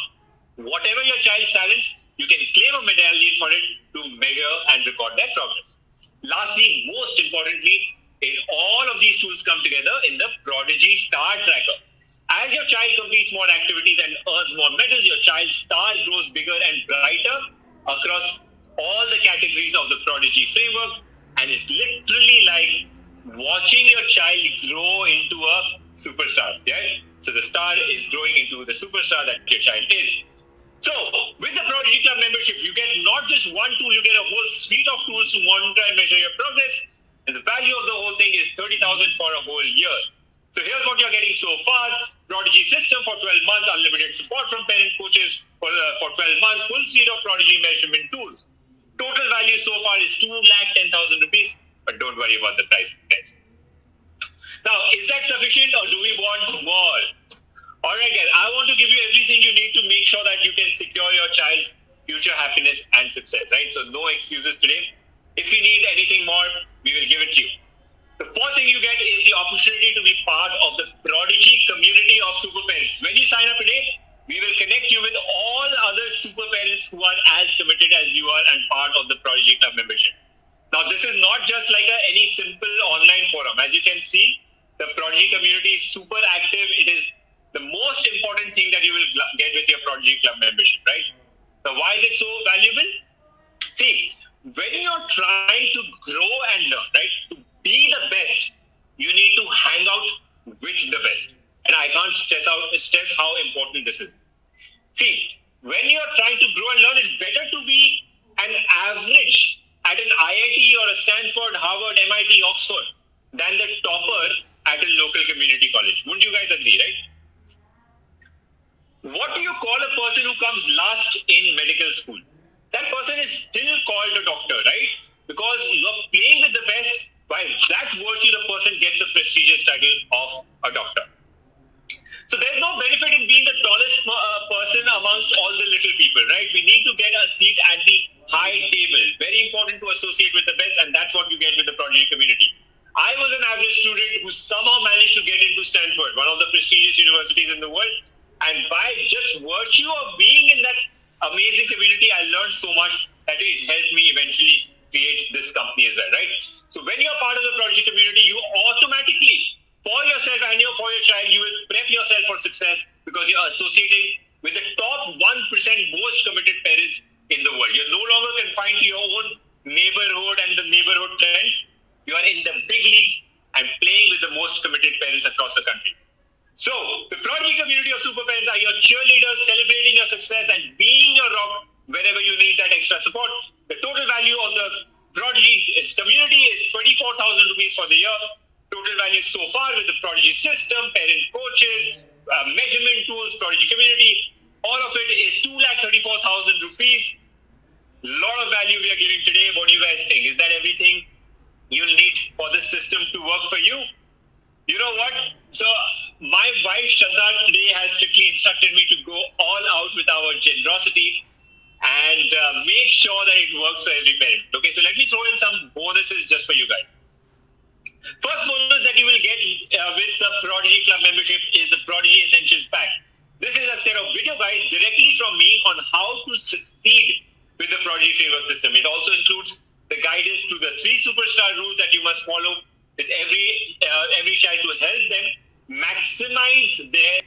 Whatever your child's talents, you can claim a medallion for it to measure and record their progress. Lastly, most importantly, all of these tools come together in the Prodigy Star Tracker. As your child completes more activities and earns more medals, your child's star grows bigger and brighter across all the categories of the Prodigy framework, and it's literally like watching your child grow into a superstar. Yeah? So the star is growing into the superstar that your child is. So, with the Prodigy Club membership, you get not just one tool, you get a whole suite of tools to monitor and measure your progress. And the value of the whole thing is 30,000 for a whole year. So here's what you're getting so far. Prodigy system for 12 months, unlimited support from parent coaches for 12 months, full suite of Prodigy measurement tools. Total value so far is 2,10,000 rupees, but don't worry about the price, guys. Now, is that sufficient or do we want more? Alright guys, I want to give you everything you need to make sure that you can secure your child's future happiness and success, right? So no excuses today. If you need anything more, we will give it to you. The fourth thing you get is the opportunity to be part of the Prodigy community of super parents. When you sign up today, we will connect you with all other super parents who are as committed as you are and part of the Prodigy Club membership. Now, this is not just like any simple online forum. As you can see, the Prodigy community is super active. It is the most important thing that you will get with your Prodigy Club membership, right? So why is it so valuable? See, when you're trying to grow and learn, right, to be the best, you need to hang out with the best. And I can't stress how important this is. See, when you're trying to grow and learn, it's better to be an average at an IIT or a Stanford, Harvard, MIT, Oxford than the topper at a local community college. Wouldn't you guys agree, right? What do you call a person who comes last in medical school? That person is still called a doctor, right? Because you're playing with the best. By that virtue, the person gets a prestigious title of a doctor. So there's no benefit in being the tallest person amongst all the little people, right? We need to get a seat at the high table. Very important to associate with the best, and that's what you get with the Prodigy community. I was an average student who somehow managed to get into Stanford, one of the prestigious universities in the world. And by just virtue of being in that amazing community. I learned so much that it helped me eventually create this company as well, right? So when you're part of the Prodigy community, you automatically, for yourself and for your child, you will prep yourself for success because you're associating with the top 1% most committed parents in the world. You're no longer confined to your own neighborhood and the neighborhood trends. You are in the big leagues and playing with the most committed parents across the country. So, the Prodigy community of super parents are your cheerleaders, celebrating your success and being your rock whenever you need that extra support. The total value of the Prodigy community is 24,000 rupees for the year. Total value so far with the Prodigy system, parent coaches, measurement tools, Prodigy community, all of it is 2,34,000 rupees. Lot of value we are giving today. What do you guys think? Is that everything you'll need for this system to work for you? You know what? So my wife Shraddha today has strictly instructed me to go all out with our generosity and make sure that it works for every parent. Okay, so let me throw in some bonuses just for you guys. First bonus that you will get with the Prodigy Club membership is the Prodigy Essentials Pack. This is a set of video guides directly from me on how to succeed with the Prodigy framework system. It also includes the guidance to the 3 superstar rules that you must follow with every child to help them maximize their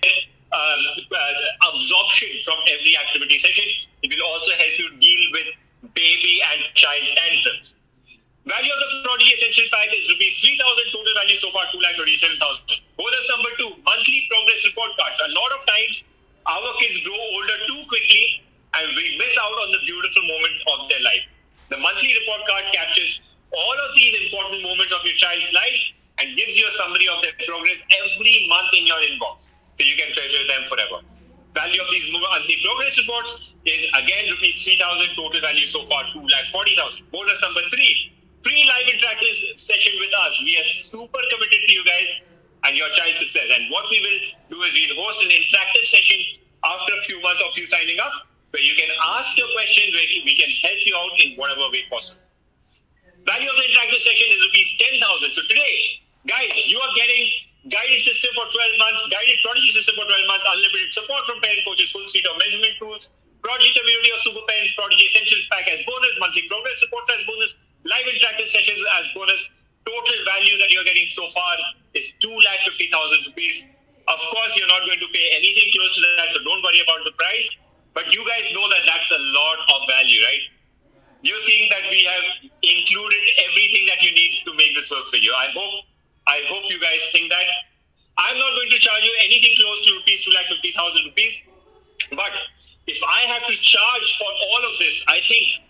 absorption from every activity session. It will also help you deal with baby and child tantrums. Value of the Prodigy Essential Pack is rupees 3,000, total value so far 2,37,000. Bonus number 2, monthly progress report cards. A lot of times our kids grow older too quickly and we miss out on the beautiful moments of their life. The monthly report card captures all of these important moments of your child's life and gives you a summary of their progress every month in your inbox, so you can treasure them forever. Value of these monthly progress reports is again rupees 3,000, total value so far 2,40,000. Bonus number 3, free live interactive session with us. We are super committed to you guys and your child's success. And what we will do is we'll host an interactive session after a few months of you signing up, where you can ask your question, where we can help you out in whatever way possible. Value of the interactive session is rupees 10,000. So today, guys, you are getting guided system for 12 months, guided Prodigy system for 12 months, unlimited support from parent coaches, full suite of measurement tools, Prodigy community of super parents, Prodigy Essentials Pack as bonus, monthly progress reports as bonus, live interactive sessions as bonus. Total value that you're getting so far is 2,50,000 rupees. Of course, you're not going to pay anything close to that, so don't worry about the price. But you guys know that that's a lot of value, right? You think that we have included everything that you need to make this work for you. I hope you guys think that. I'm not going to charge you anything close to rupees 2,50,000 rupees. But if I have to charge for all of this, I think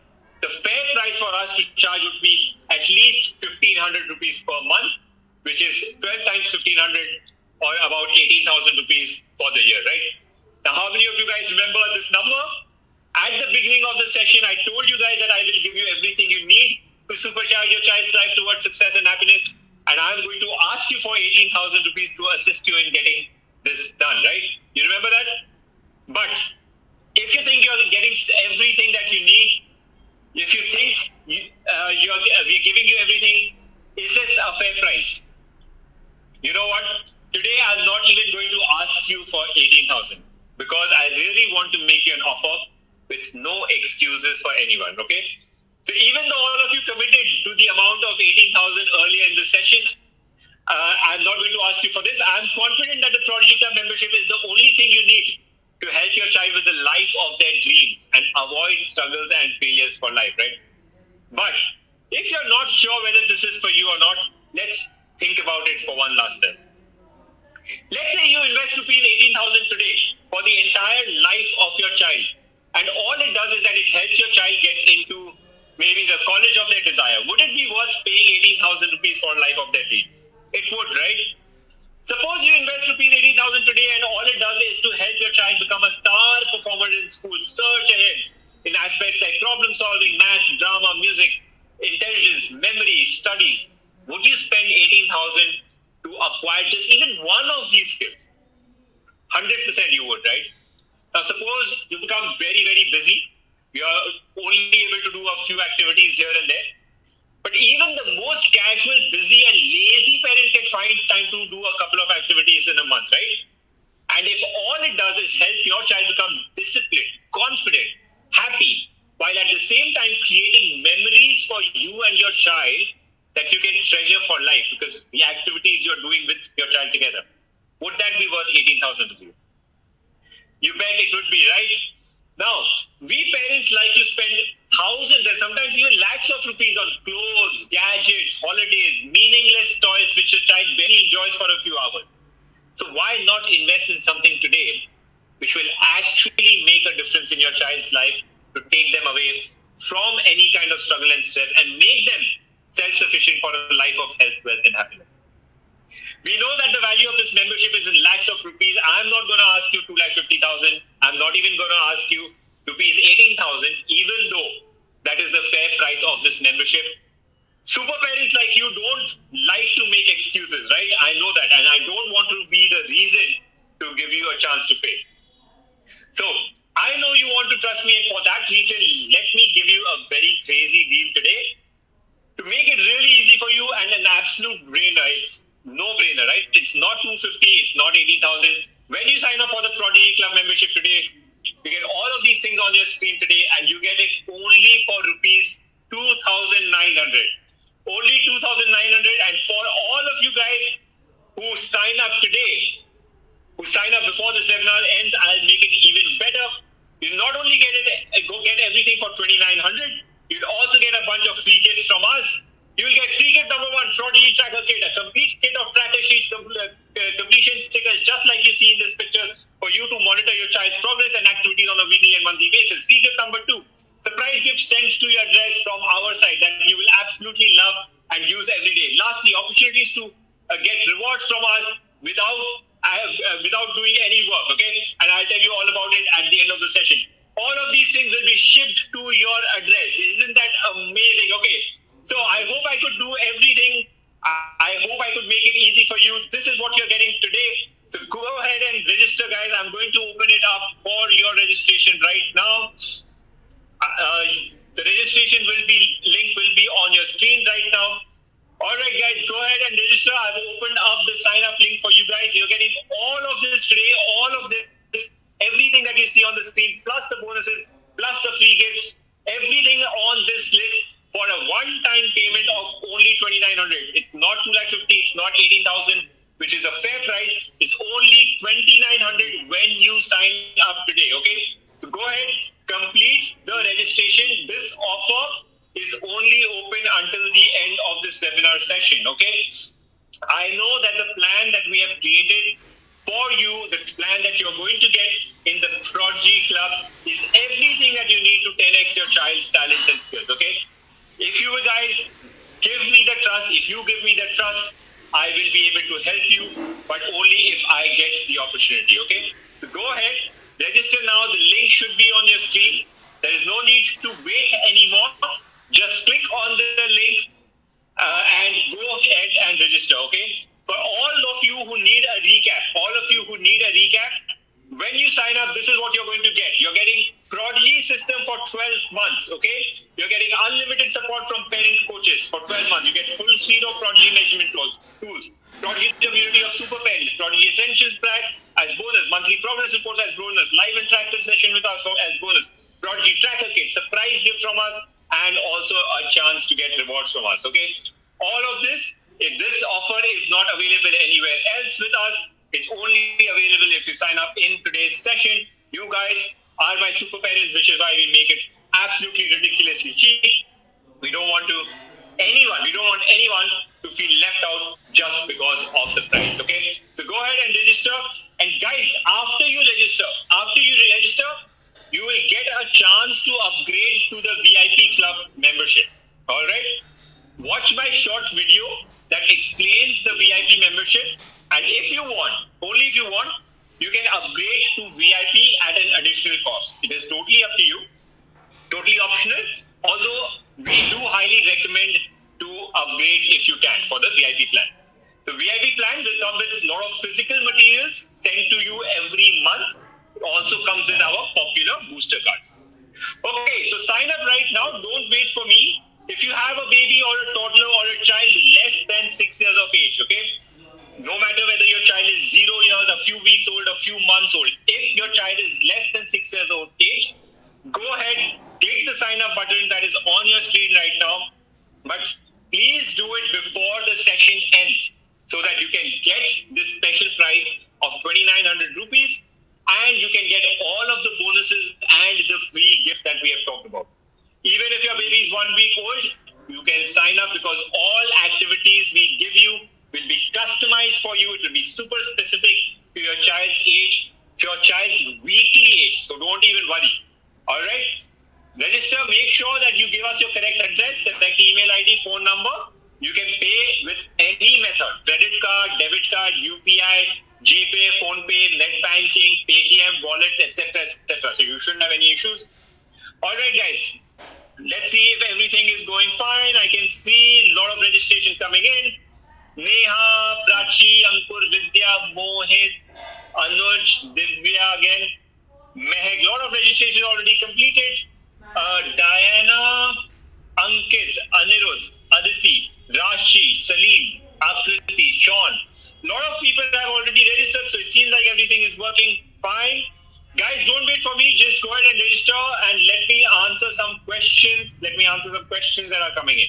the fair price for us to charge would be at least 1,500 rupees per month, which is 12 times 1,500 or about 18,000 rupees for the year, right? Now, how many of you guys remember this number? At the beginning of the session, I told you guys that I will give you everything you need to supercharge your child's life towards success and happiness. And I'm going to ask you for 18,000 rupees to assist you in getting this done, right? You remember that? But if you think you're getting everything that you need, if you think we're giving you everything, is this a fair price? You know what? Today, I'm not even going to ask you for 18,000 because I really want to make you an offer with no excuses for anyone, okay? So even though all of you committed to the amount of 18,000 earlier in the session, I'm not going to ask you for this. I'm confident that the Prodigy Club membership is the only thing you need to help your child with the life of their dreams and avoid struggles and failures for life, right? But if you're not sure whether this is for you or not, let's think about it for one last time. Let's say you invest rupees 18,000 today for the entire life of your child, and all it does is that it helps your child get into maybe the college of their desire. Would it be worth paying 18,000 rupees for a life of their dreams? It would, right? Suppose you invest rupees 18,000 today and all it does is to help your child become a star performer in school, surge ahead in aspects like problem solving, maths, drama, music, intelligence, memory, studies. Would you spend 18,000 to acquire just even one of these skills? 100% you would, right? Now suppose you become very, very busy. You're only able to do a few activities here and there. But even the most casual, busy and lazy parent can find time to do a couple of activities in a month, right? And if all it does is help your child become disciplined, confident, and able to do a lot of activities, 100% you would, right? Now suppose you become very, very busy. You're only able to do a few activities here and there. But even the most casual, busy and lazy parent can find time to do a couple of activities in a month, right? And if all it does is help your child become disciplined, confident, happy, while at the same time creating memories for you and your child that you can treasure for life because the activities you're doing with your child together. Would that be worth 18,000 rupees? You bet it would be, right? Now, we parents like to spend thousands and sometimes even lakhs of rupees on clothes, gadgets, holidays, meaningless toys which your child barely enjoys for a few hours. So why not invest in something today which will actually make a difference in your child's life to take them away from any kind of struggle and stress and make them self-sufficient for a life of health, wealth, and happiness. We know that the value of this membership is in lakhs of rupees. I'm not going to ask you 2,50,000. I'm not even going to ask you rupees 18,000, even though that is the fair price of this membership. Super parents like you don't like to make excuses, right? I know that, and I don't want to be the reason to give you a chance to fail. So I know you want to trust me, and for that reason, let me give you a very crazy deal today to make it really easy for you and an absolute brainer. It's no-brainer, right? It's not 250, it's not 18,000. When you sign up for the Prodigy Club membership today, you get all of these things on your screen today, and you get it only for rupees 2,900. Only 2,900, and for all of you guys who sign up today, who sign up before this webinar ends, I'll make it even better. You'll not only get everything for 2,900, you'll also get a bunch of free kits from us. You'll get free kit number 1, Prodigy Tracker Kit, a complete kit of tracker sheets, completion stickers, just like you see in this picture, for you to monitor your child's progress and activities on a weekly and monthly basis. Free gift number 2, surprise gift sent to your address from our side that you will absolutely love and use every day. Lastly, opportunities to get rewards from us without doing any work, okay? And I'll tell you all about it at the end of the session. All of these things will be shipped to your address. Isn't that amazing? Okay, so I hope I could do everything. I hope I could make it easy for you. This is what you're getting today. So go ahead and register, guys. I'm going to open it up for your registration right now. The registration link will be on your screen right now. All right, guys, go ahead and register. I've opened up the sign-up link for you guys. You're getting all of this today, all of this, everything that you see on the screen, plus the bonuses, plus the free gifts, everything on this list for a one-time payment of only 2,900. It's not 2,50,000, it's not 18,000, which is a fair price. It's only 2,900 when you sign up today, okay? So go ahead, complete the registration. This offer is only open until the end of this webinar session, okay? I know that the plan that we have created for you, the plan that you're going to get in the Prodigy Club is everything that you need to 10x your child's talents and skills, okay? If you guys give me the trust, if you give me the trust, I will be able to help you, but only if I get the opportunity, okay? So go ahead, register now. The link should be on your screen. There is no need to wait anymore. Just click on the link and go ahead and register, okay? For all of you who need a recap, when you sign up, this is what you're going to get. You're getting Prodigy system for 12 months, okay? You're getting unlimited support from parent coaches for 12 months. You get full suite of Prodigy measurement tools, Prodigy community of super parents, Prodigy Essentials Pack as bonus, monthly progress reports as bonus, live interactive session with us as bonus, Prodigy Tracker Kit, surprise gift from us, and also a chance to get rewards from us, okay? All of this, if this offer is not available anywhere else with us, it's only available if you sign up in today's session. You guys are my super parents, which is why we make it absolutely ridiculously cheap. We don't want anyone to feel left out just because of the price, okay? So go ahead and register. And guys, after you register, you will get a chance to upgrade to the VIP Club membership. All right? Watch my short video that explains the VIP membership. And if you want, only if you want, you can upgrade to VIP at an additional cost. It is totally up to you, totally optional. Although we do highly recommend to upgrade if you can for the VIP plan. The VIP plan will come with a lot of physical materials sent to you every month. It also comes with our popular booster cards. Okay, so sign up right now. Don't wait for me. If you have a baby or a toddler or a child less than 6 years of age, okay? No matter whether your child is 0 years, a few weeks old, a few months old, if your child is less than 6 years of age, Go ahead, click the sign up button that is on your screen right now. But please do it before the session ends so that you can get this special price of 2,900 rupees and you can get all of the bonuses and the free gift that we have talked about. Even if your baby is 1 week old, you can sign up because all activities we give you will be customized for you. It will be super specific to your child's age, to your child's weekly age. So don't even worry. All right? Register, make sure that you give us your correct address, correct email ID, phone number. You can pay with any method, credit card, debit card, UPI, GPay, PhonePe, net banking, Paytm, wallets, etc., etc. So you shouldn't have any issues. All right, guys. Let's see if everything is going fine. I can see a lot of registrations coming in. Neha, Prachi, Ankur, Vidya, Mohit, Anuj, Divya again. Mehak, a lot of registrations already completed. Diana, Ankit, Anirudh, Aditi, Rashi, Salim, Akriti, Sean. A lot of people have already registered, so it seems like everything is working fine. Guys, don't wait for me. Just go ahead and register and let me answer some questions. Let me answer some questions that are coming in.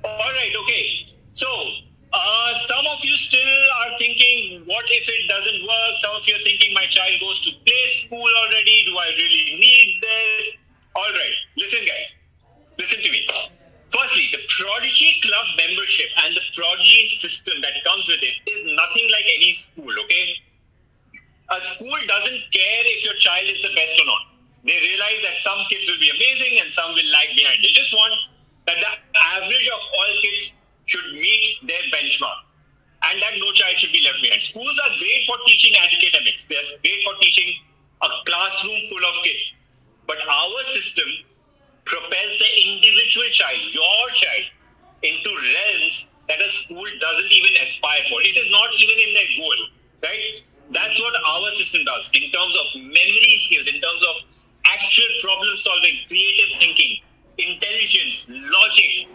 All right, okay. So, some of you still are thinking, what if it doesn't work? Some of you are thinking, my child goes to play school already. Do I really need this? All right, listen, guys. Listen to me. Firstly, the Prodigy Club membership and the Prodigy system that comes with it is nothing like any school, okay? A school doesn't care if your child is the best or not. They realize that some kids will be amazing and some will lag behind. They just want that the average of all kids should meet their benchmarks and that no child should be left behind. Schools are great for teaching academics. They're great for teaching a classroom full of kids. But our system propels the individual child, your child, into realms that a school doesn't even aspire for. It is not even in their goal, right? That's what our system does in terms of memory skills, in terms of actual problem solving, creative thinking, intelligence, logic,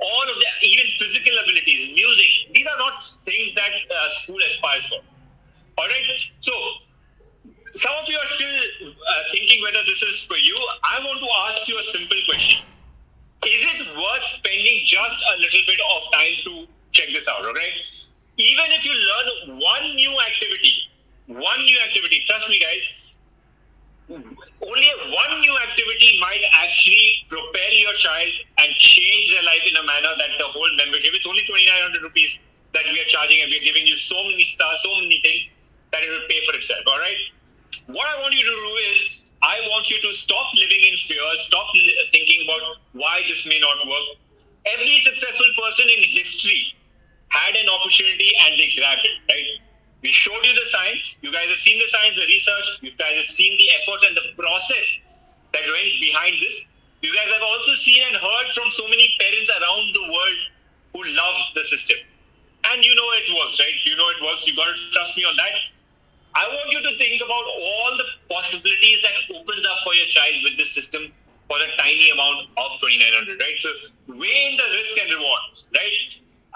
all of the, even physical abilities, music. These are not things that school aspires for. All right. So some of you are still thinking whether this is for you. I want to ask you a simple question. Is it worth spending just a little bit of time to check this out? All right. Even if you learn one new activity, trust me, guys, only one new activity might actually propel your child and change their life in a manner that the whole membership, it's only 2,900 rupees that we are charging and we are giving you so many stars, so many things that it will pay for itself, all right? What I want you to do is, I want you to stop living in fear, stop thinking about why this may not work. Every successful person in history had an opportunity and they grabbed it, right? We showed you the science. You guys have seen the science, the research. You guys have seen the efforts and the process that went behind this. You guys have also seen and heard from so many parents around the world who love the system. And you know it works, right? You know it works. You got to trust me on that. I want you to think about all the possibilities that opens up for your child with this system for a tiny amount of 2,900, right? So weigh in the risk and reward, right?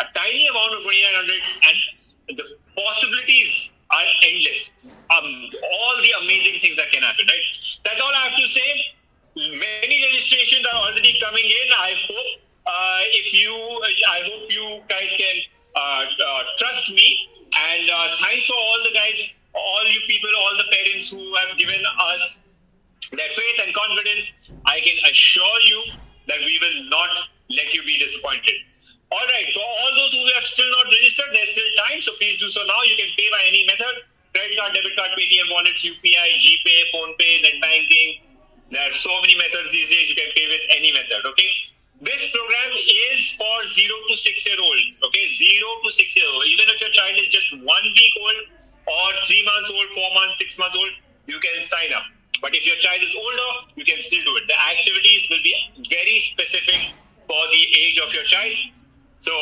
A tiny amount of 2,900 and the possibilities are endless. All the amazing things that can happen, right? That's all I have to say. Many registrations are already coming in. I hope you guys can trust me. And thanks for all the guys, all you people, all the parents who have given us their faith and confidence. I can assure you that we will not let you be disappointed. All right, for all those who have still not registered, there's still time, so please do so now. You can pay by any method: credit card, debit card, Paytm, wallets, UPI, GPay, PhonePe, net banking. There are so many methods these days. You can pay with any method. Okay. This program is for 0 to 6-year-olds. Okay, 0 to 6-year-old. Even if your child is just 1 week old, or 3 months old, 4 months, 6 months old, you can sign up. But if your child is older, you can still do it. The activities will be very specific for the age of your child. So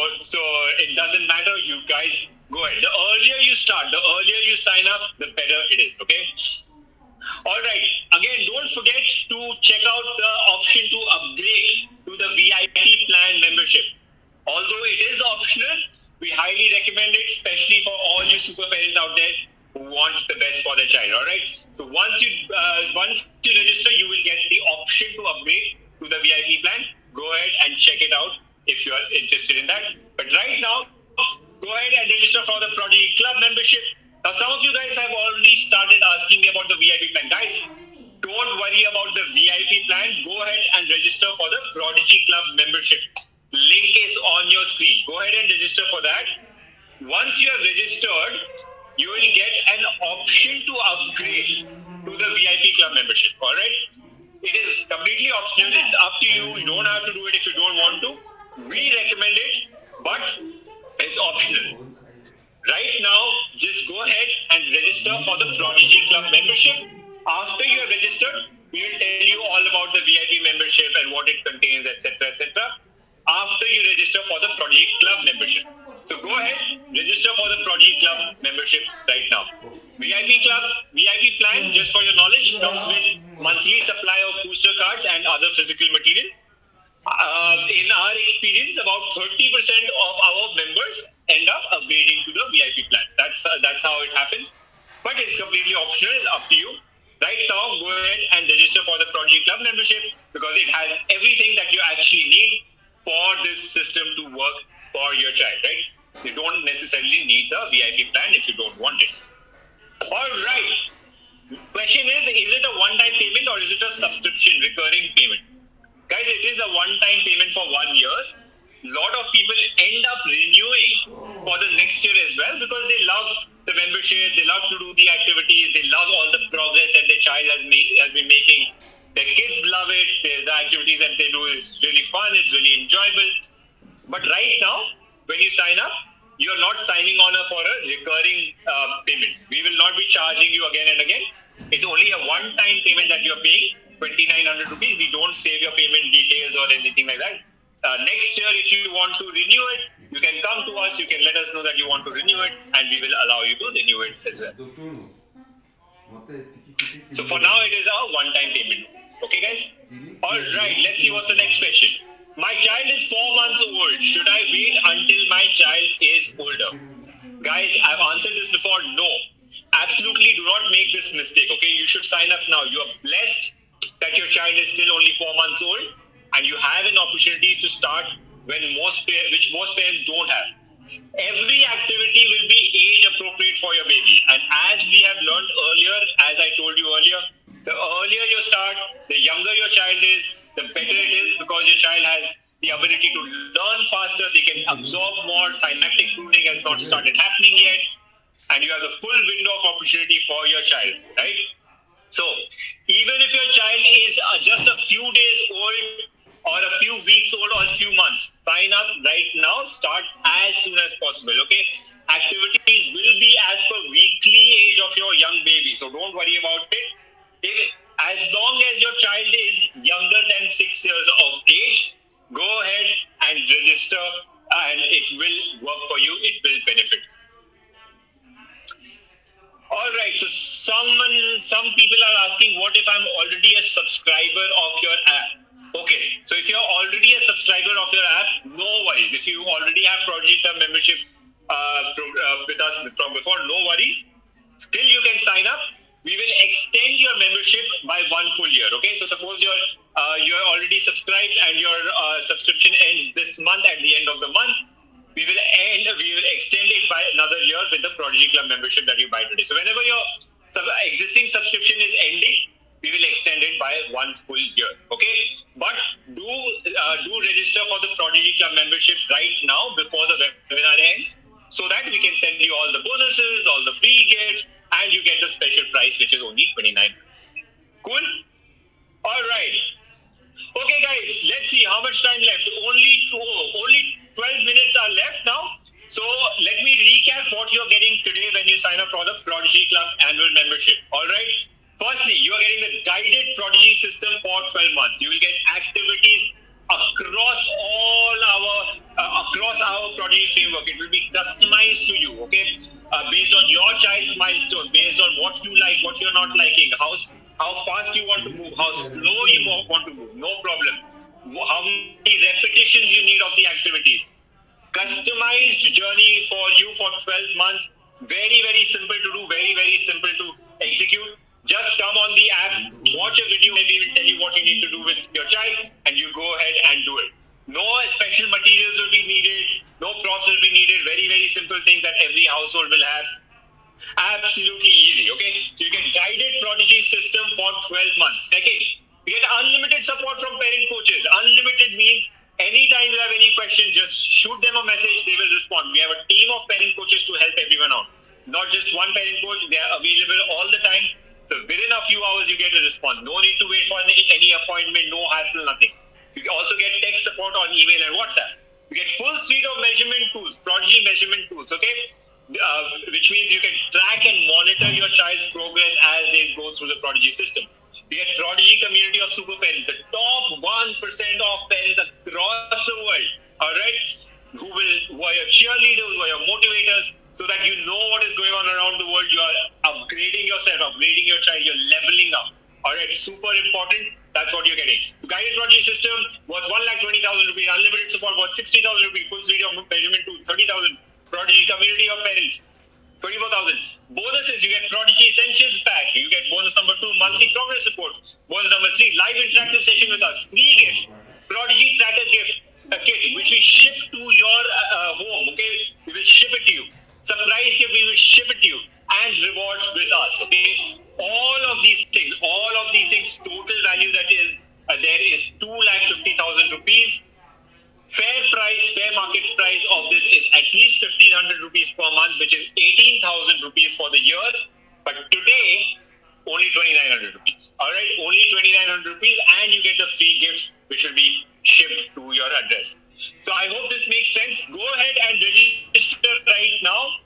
it doesn't matter. You guys go ahead. The earlier you start, the earlier you sign up, the better it is. Okay. All right. Again, don't forget to check out the option to upgrade to the VIP plan membership. Although it is optional, we highly recommend it, especially for all you super parents out there who want the best for their child. All right. So once you register, you will get the option to upgrade to the VIP plan. Go ahead and check it out if you are interested in that. But right now, go ahead and register for the Prodigy Club membership. Now, some of you guys have already started asking me about the VIP plan. Guys, don't worry about the VIP plan. Go ahead and register for the Prodigy Club membership. Link is on your screen. Go ahead and register for that. Once you have registered, you will get an option to upgrade to the VIP Club membership. Alright? It is completely optional. It's up to you. You don't have to do it if you don't want to. We recommend it, but it's optional. Right now, just go ahead and register for the Prodigy Club membership. After you are registered, we will tell you all about the VIP membership and what it contains, etc., etc. After you register for the Prodigy Club membership. So go ahead, register for the Prodigy Club membership right now. VIP plan, just for your knowledge, comes with monthly supply of booster cards and other physical materials. In our experience, about 30% of our members end up upgrading to the VIP plan. That's how it happens. But it's completely optional, up to you. Right now, go ahead and register for the Prodigy Club membership because it has everything that you actually need for this system to work for your child, right? You don't necessarily need the VIP plan if you don't want it. Alright. Question is it a one-time payment or is it a subscription recurring payment? Guys, it is a one-time payment for 1 year. A lot of people end up renewing for the next year as well because they love the membership, they love to do the activities, they love all the progress that their child has been making. Their kids love it, the activities that they do is really fun, it's really enjoyable. But right now, when you sign up, you are not signing on for a recurring payment. We will not be charging you again and again. It's only a one-time payment that you're paying, 2,900 rupees. We don't save your payment details or anything like that. Next year, if you want to renew it, you can come to us, you can let us know that you want to renew it, and we will allow you to renew it as well. So for now, it is a one-time payment. Okay, guys? Alright, let's see what's the next question. My child is 4 months old. Should I wait until my child is older? Guys, I've answered this before. No. Absolutely do not make this mistake. Okay, you should sign up now. You are blessed that your child is still only 4 months old and you have an opportunity to start which most parents don't have. Every activity will be age appropriate for your baby. And as we have learned earlier, as I told you earlier, the earlier you start, the younger your child is, the better it is because your child has the ability to learn faster, they can absorb more, synaptic pruning has not started happening yet, and you have the full window of opportunity for your child, right? So, even if your child is just a few days old or a few weeks old or a few months, sign up right now, start as soon as possible, okay? Activities will be as per weekly age of your young baby, so don't worry about it. As long as your child is younger than 6 years of age, go ahead and register and it will work for you, it will benefit. Alright, so some people are asking, what if I'm already a subscriber of your app? Okay, so if you're already a subscriber of your app, no worries. If you already have Prodigy Club membership with us from before, no worries. Still you can sign up. We will extend your membership by 1 full year. Okay, so suppose you're already subscribed and your subscription ends this month at the end of the month. We will extend it by another year with the Prodigy Club membership that you buy today. So whenever your existing subscription is ending, we will extend it by 1 full year. Okay, but do register for the Prodigy Club membership right now before the webinar ends, so that we can send you all the bonuses, all the free gifts, and you get the special price, which is only 29. Cool? All right. Okay, guys, let's see how much time left. Only 12 minutes are left now. So let me recap what you're getting today when you sign up for the Prodigy Club annual membership. All right. Firstly, you are getting the guided Prodigy system for 12 months. You will get activities across our Prodigy framework. It will be customized to you, okay? Based on your child's milestone, based on what you like, what you're not liking, how fast you want to move, how slow you want to move, no problem. How many repetitions you need of the activities. Customized journey for you for 12 months. Very, very simple to do, very, very simple to execute. Just what you need to do with your child, and you go ahead and do it. No special materials will be needed, no props will be needed, very, very simple things that every household will have. Absolutely easy, okay? So you get guided Prodigy system for 12 months. Second, you get unlimited support from parent coaches. Unlimited means anytime you have any questions, just shoot them a message, they will respond. We have a team of parent coaches to help everyone out. Not just one parent coach, they are available all the time. So within a few hours, you get a response. No need to wait for any appointment, no hassle, nothing. You also get tech support on email and WhatsApp. You get full suite of measurement tools, Prodigy measurement tools, okay? Which means you can track and monitor your child's progress as they go through the Prodigy system. You get Prodigy community of super parents, the top 1% of parents across the world, all right, who are your cheerleaders, who are your motivators, so that you know what is going on around the world. You are upgrading yourself, upgrading your child, you're leveling up. All right, super important. That's what you're getting. The guided Prodigy system was 1,20,000 rupees, unlimited support was 60,000 rupees, full suite of measurement tools, 30,000. Prodigy community of parents, 24,000. Bonuses, you get Prodigy Essentials pack. You get bonus number 2, monthly progress report. Bonus number 3, live interactive session with us. Free gift, Prodigy tracker gift, a kit, which we ship to your home, okay? We will ship it to you. Surprise gift, we will ship it to you. And rewards with us, okay? All of these things, total value that is there is 2,50,000 rupees. Fair market price of this is at least 1,500 rupees per month, which is 18,000 rupees for the year. But today, only 2,900 rupees. All right, only 2,900 rupees, and you get the free gift, which will be shipped to your address. So I hope this makes sense. Go ahead and register right now.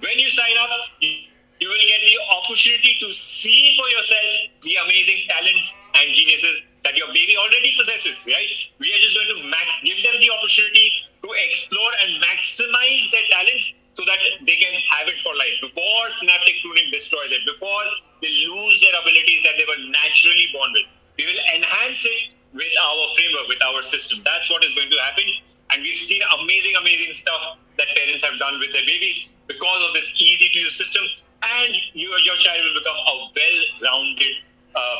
When you sign up, you will get the opportunity to see for yourself the amazing talents and geniuses that your baby already possesses, right? We are just going to give them the opportunity to explore and maximize their talents so that they can have it for life. Before synaptic pruning destroys it, before they lose their abilities that they were naturally born with. We will enhance it with our framework, with our system. That's what is going to happen. And we've seen amazing, amazing stuff that parents have done with their babies because of this easy-to-use system. And your child will become a well-rounded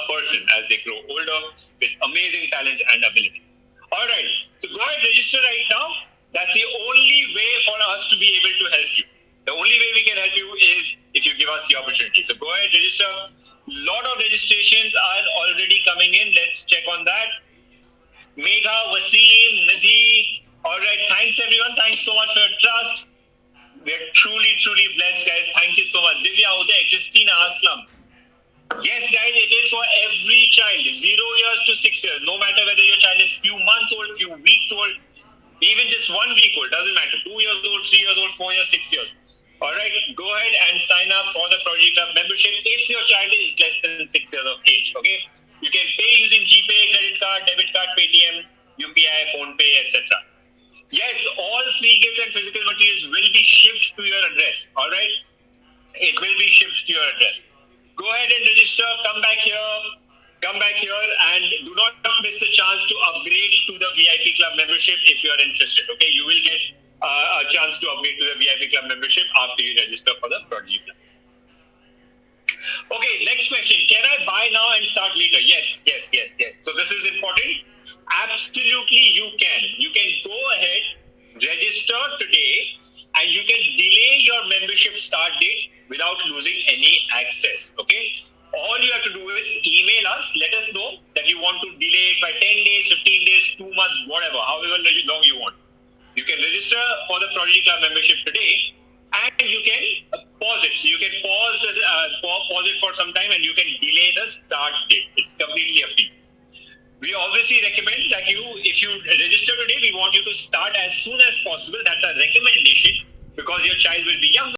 person as they grow older with amazing talents and abilities. All right, so go ahead, register right now. That's the only way for us to be able to help you. The only way we can help you is if you give us the opportunity. So go ahead, register. A lot of registrations are already coming in. Let's check on that. Megha, Wasim, Nidhi. All right, thanks everyone. Thanks so much for your trust. We're truly, truly blessed, guys. Thank you so much. Divya, Uday, Christina, Aslam. Yes, guys, it is for every child, 0 years to 6 years. No matter whether your child is few months old, few weeks old, even just 1 week old, doesn't matter. 2 years old, 3 years old, 4 years, 6 years. All right, go ahead and sign up for the Prodigy Club membership if your child is less than 6 years of age. Okay, you can pay using GPay, credit card, debit card, Paytm, UPI, PhonePe, etc. Yes, all free gifts and physical materials will be shipped to your address. All right, it will be shipped to your address. Go ahead and register. Come back here, and do not miss the chance to upgrade to the VIP Club membership if you are interested. Okay, you will get a chance to upgrade to the VIP Club membership after you register for the Prodigy Club. Okay, next question. Can I buy now and start later? Yes. So this is important. Absolutely, you can. You can go ahead, register today, and you can delay your membership start date without losing any access. Okay? All you have to do is email us, let us know that you want to delay it by 10 days, 15 days, 2 months, whatever, however long you want. You can register for the Prodigy Club membership today, and you can pause it. So you can pause it for some time, and you can delay the start date. It's completely up to you. We obviously recommend that if you register today, we want you to start as soon as possible. That's a recommendation because your child will be young.